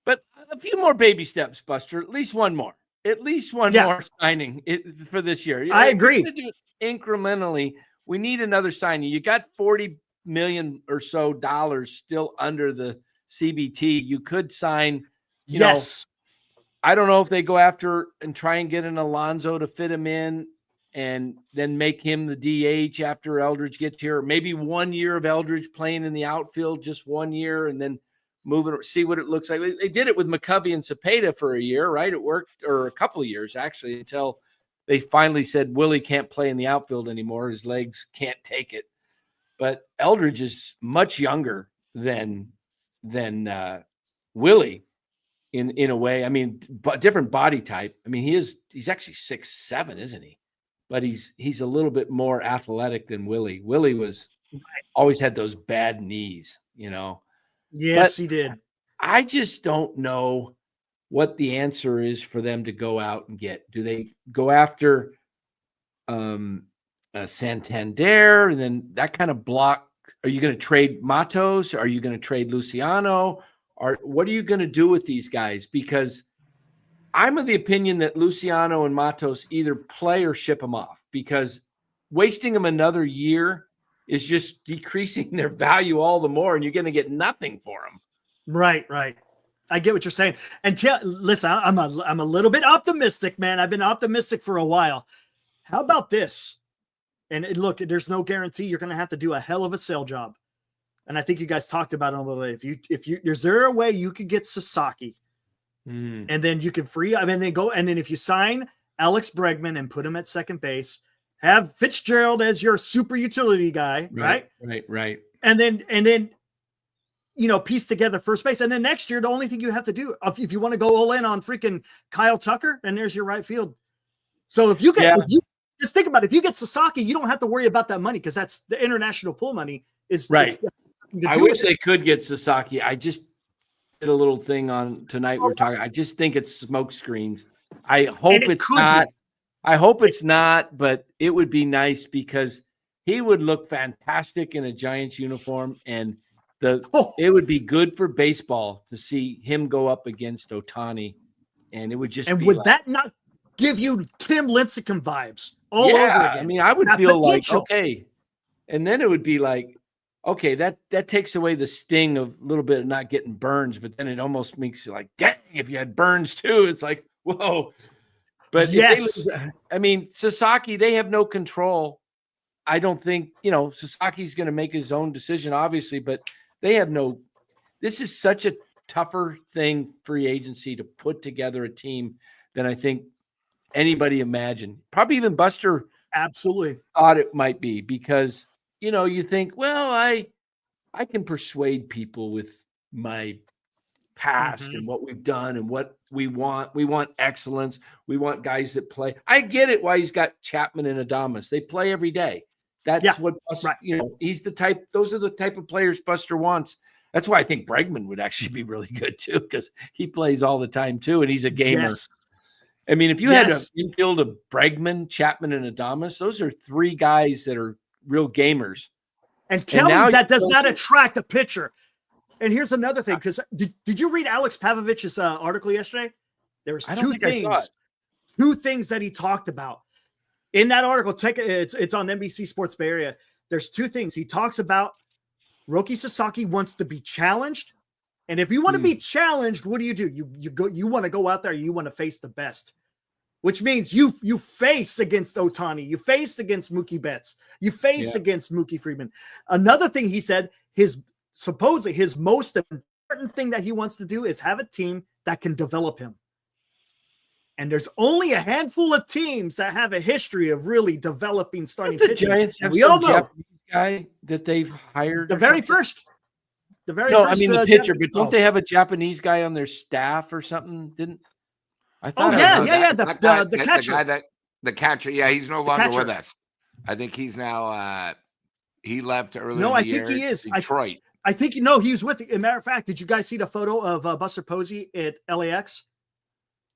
But a few more baby steps, Buster. At least one more. More signing for this year. I agree. We're gonna do it incrementally. We need another signing. You got $40 million or so still under the CBT. You could sign. I don't know if they go after and try and get an Alonso to fit him in, and then make him the DH after Eldridge gets here. Or maybe 1 year of Eldridge playing in the outfield, just 1 year, and then move it, see what it looks like. They did it with McCovey and Cepeda for a year, right? It worked, or a couple of years actually, until they finally said Willie can't play in the outfield anymore. His legs can't take it. But Eldridge is much younger than Willie in a way. I mean, but different body type. I mean, he's actually 6'7", isn't he? But he's a little bit more athletic than Willie. Willie always had those bad knees, Yes, he did. I just don't know what the answer is for them to go out and get. Do they go after Santander, and then that kind of block? Are you going to trade Matos? Are you going to trade Luciano? Or what are you going to do with these guys? Because I'm of the opinion that Luciano and Matos either play or ship them off, because wasting them another year is just decreasing their value all the more, and you're going to get nothing for them. Right. I get what you're saying. And listen, I'm a little bit optimistic, man. I've been optimistic for a while. How about this? And look, there's no guarantee. You're going to have to do a hell of a sale job. And I think you guys talked about it a little bit. Is there a way you could get Sasaki and then you can then if you sign Alex Bregman and put him at second base, have Fitzgerald as your super utility guy, right? Right. And then, piece together first base. And then next year, the only thing you have to do, if you want to go all in on freaking Kyle Tucker, and there's your right field. So if you just think about it, if you get Sasaki, you don't have to worry about that money, because that's the international pool money is right. I wish they could get Sasaki. I just did a little thing on tonight. We're talking. I just think it's smoke screens. I hope it's not. I hope it's not, but it would be nice, because he would look fantastic in a Giants uniform, and it would be good for baseball to see him go up against Ohtani, and it would just. And would that not give you Tim Lincecum vibes all over again? I mean, I would feel like, okay, and then it would be like, okay, that takes away the sting of a little bit of not getting Burns, but then it almost makes you like, dang, if you had Burns too, it's like, whoa. But yes, Sasaki, they have no control. I don't think, Sasaki's going to make his own decision, obviously, but they have this is such a tougher thing, free agency, to put together a team than I think anybody imagined. Probably even Buster absolutely thought it might be, because you think, well, I can persuade people with my past and what we've done and what we want. We want excellence. We want guys that play. I get it why he's got Chapman and Adames. They play every day. That's what Buster, he's the type. Those are the type of players Buster wants. That's why I think Bregman would actually be really good too, because he plays all the time too, and he's a gamer. Yes. I mean, if you had an infield of Bregman, Chapman, and Adames, those are three guys that are real gamers. And tell me that does not attract a pitcher. And here's another thing, because did you read Alex Pavich's article yesterday? There was two things that he talked about in that article. It's on NBC Sports Bay Area. There's two things he talks about. Roki Sasaki wants to be challenged, and if you want to be challenged, what do? You want to go out there. You want to face the best. Which means you face against Ohtani, you face against Mookie Betts, you face against Mookie Freeman. Another thing he said, supposedly his most important thing that he wants to do is have a team that can develop him. And there's only a handful of teams that have a history of really developing starting pitchers. The Giants have some Japanese guy that they've hired. The very first. The pitcher, but don't they have a Japanese guy on their staff or something? I thought the catcher. The catcher. Yeah, he's no longer with us. I think he's now he left earlier. No, I think he is. Detroit. I think he was with. As a matter of fact, did you guys see the photo of Buster Posey at LAX?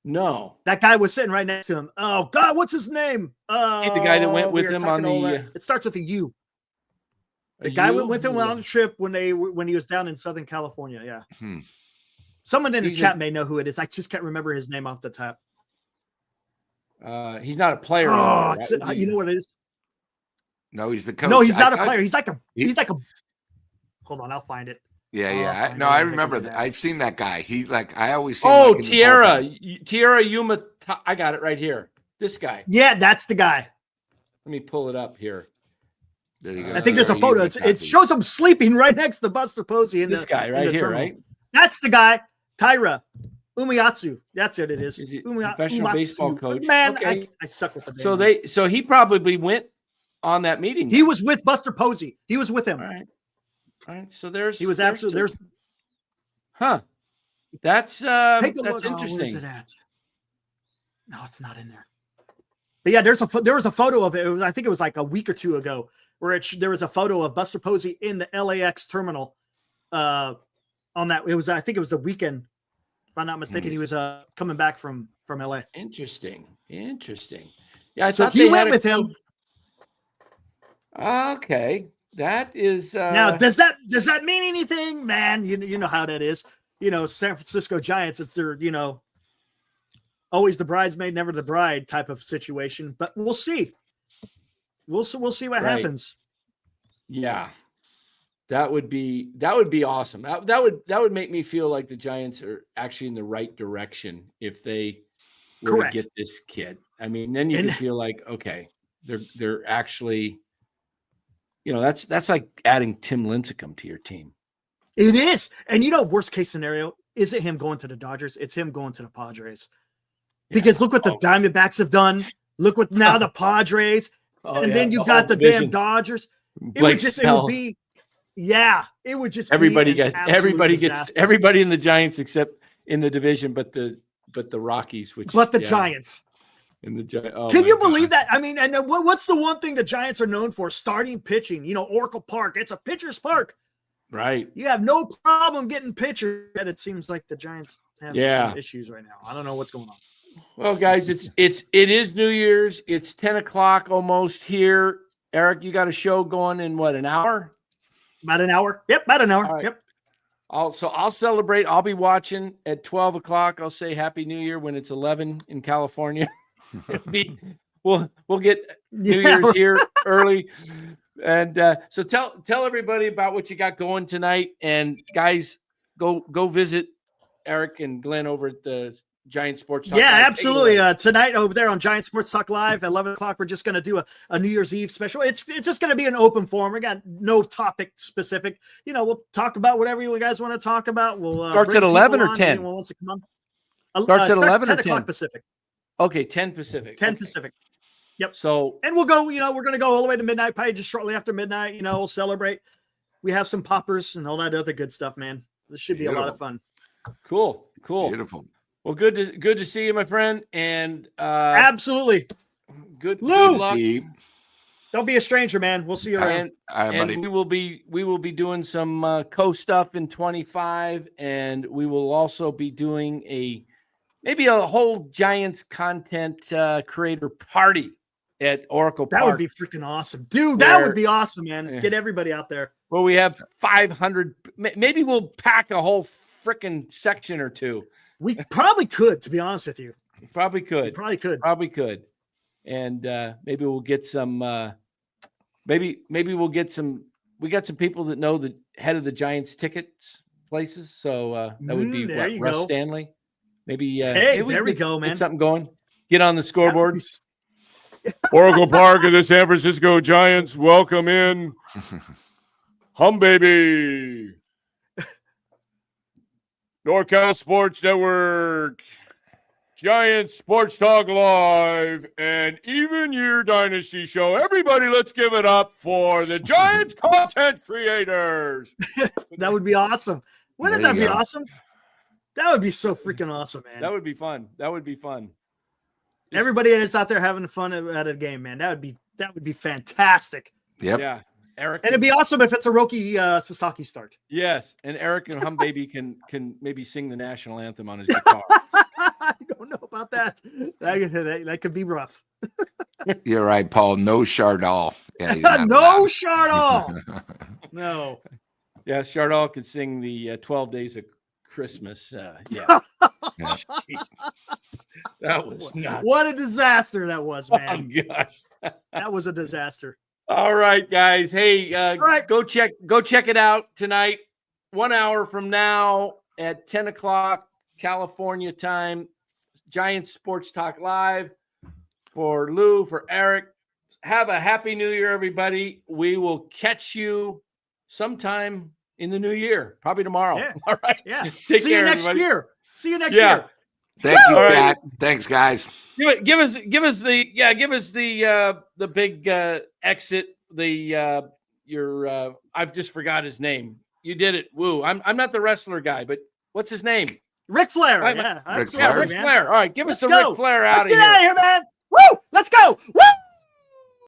No. That guy was sitting right next to him. Oh God, what's his name? The guy that went with him on the it starts with a U. The guy went with him on the trip when he was down in Southern California. Yeah. Someone in the chat may know who it is. I just can't remember his name off the top. He's not a player. Oh, you know what it is? No, he's the coach. No, he's not a player. He's like a. Hold on, I'll find it. Yeah. I remember that. I've seen that guy. I always see. Oh, Tierra Yuma. I got it right here. This guy. Yeah, that's the guy. Let me pull it up here. There you go. I think there's a photo. It shows him sleeping right next to Buster Posey. This guy right here, right? That's the guy. Taira Umiyatsu. That's it. It is. Is he professional baseball coach? Man, okay. I suck with the name. So he probably went on that meeting. He was with Buster Posey. He was with him. All right. So he was absolutely there's. Huh. That's interesting. Where's it at? No, it's not in there. But yeah, there was a photo of it. I think it was like a week or two ago where there was a photo of Buster Posey in the LAX terminal. On that, I think it was the weekend, if I'm not mistaken. He was coming back from LA. Interesting. Yeah, so he went with him. Okay, that is now. Does that mean anything, man? You know how that is. San Francisco Giants. It's their always the bridesmaid, never the bride type of situation. But we'll see. We'll see what happens. Yeah. That would be awesome. That would make me feel like the Giants are actually in the right direction if they were Correct. to get this kid. I mean, then you can feel like, okay, they're actually, that's like adding Tim Lincecum to your team. It is. And worst case scenario, is it him going to the Dodgers? It's him going to the Padres. Because look what the Diamondbacks have done. Look what now the Padres. Then you got the damn Dodgers. It would be everybody in the Giants except in the division, but the Rockies, Giants. In the Can you believe that? I mean, and what's the one thing the Giants are known for? Starting pitching. Oracle Park. It's a pitcher's park. Right. You have no problem getting pitchers. Yet it seems like the Giants have some issues right now. I don't know what's going on. Well, guys, it is New Year's. It's 10 o'clock almost here. Eric, you got a show going in what, an hour? About an hour. Yep, about an hour. Right. Yep. I'll celebrate. I'll be watching at 12 o'clock. I'll say Happy New Year when it's 11 in California. We'll get New Year's here early. And so tell everybody about what you got going tonight. And guys, go visit Eric and Glenn over at the Giant Sports Talk. Yeah, Live. Absolutely. Tonight over there on Giant Sports Talk Live at 11 o'clock, we're just going to do a New Year's Eve special. It's just going to be an open forum. We got no topic specific. We'll talk about whatever you guys want to talk about. We'll starts at 11 or 10. Wants to come on. Starts at 11 or 10 o'clock Pacific. Okay, 10 Pacific. 10 Pacific. Yep. So, and we'll go. We're going to go all the way to midnight. Probably just shortly after midnight. We'll celebrate. We have some poppers and all that other good stuff, man. This should be a lot of fun. Cool. Beautiful. Well, good to see you, my friend. And absolutely. Good luck. Steve. Don't be a stranger, man. We'll see you around. And we will be doing some co-stuff in 25, and we will also be doing maybe a whole Giants content creator party at Oracle Park. That would be freaking awesome, dude. That would be awesome, man. Yeah. Get everybody out there. Well, we have 500. Maybe we'll pack a whole freaking section or two. We probably could, to be honest with you. Probably could. And maybe we'll get some. Maybe we'll get some. We got some people that know the head of the Giants tickets places. So that would be Russ Stanley. Maybe. Hey, there we go, man. Get something going. Get on the scoreboard. Oracle Park and the San Francisco Giants welcome in Hum Baby. NorCal Sports Network, Giants Sports Talk Live, and Even Year Dynasty Show. Everybody, let's give it up for the Giants content creators. That would be awesome. Wouldn't that be awesome? That would be so freaking awesome, man. That would be fun. Everybody is out there having fun at a game, man. That would be fantastic. Yep. Yeah. Eric, and it'd be awesome if it's a Roki Sasaki start. Yes, and Eric and Hum Baby can maybe sing the national anthem on his guitar. I don't know about that. That could be rough. You're right, Paul. No Chardal. Yeah, no Chardal. No. Yeah, Chardal could sing the 12 Days of Christmas. Yeah. That was nuts. What a disaster that was, man. Oh gosh. That was a disaster. All right, guys. Hey, right. Go check it out tonight. 1 hour from now at 10 o'clock California time. Giants Sports Talk Live. For Lou, for Eric. Have a happy New Year, everybody. We will catch you sometime in the new year, probably tomorrow. Yeah. All right. Yeah. Take See care, you next everybody. year. See you next year. Thank you, All Pat. Right. Thanks, guys. Give us the big exit. I've just forgot his name. You did it. Woo. I'm not the wrestler guy, but what's his name? Ric Flair. Ric Flair. Ric Flair. All right, give us a Ric Flair out of here. Let's get out of here, man. Woo! Let's go. Woo!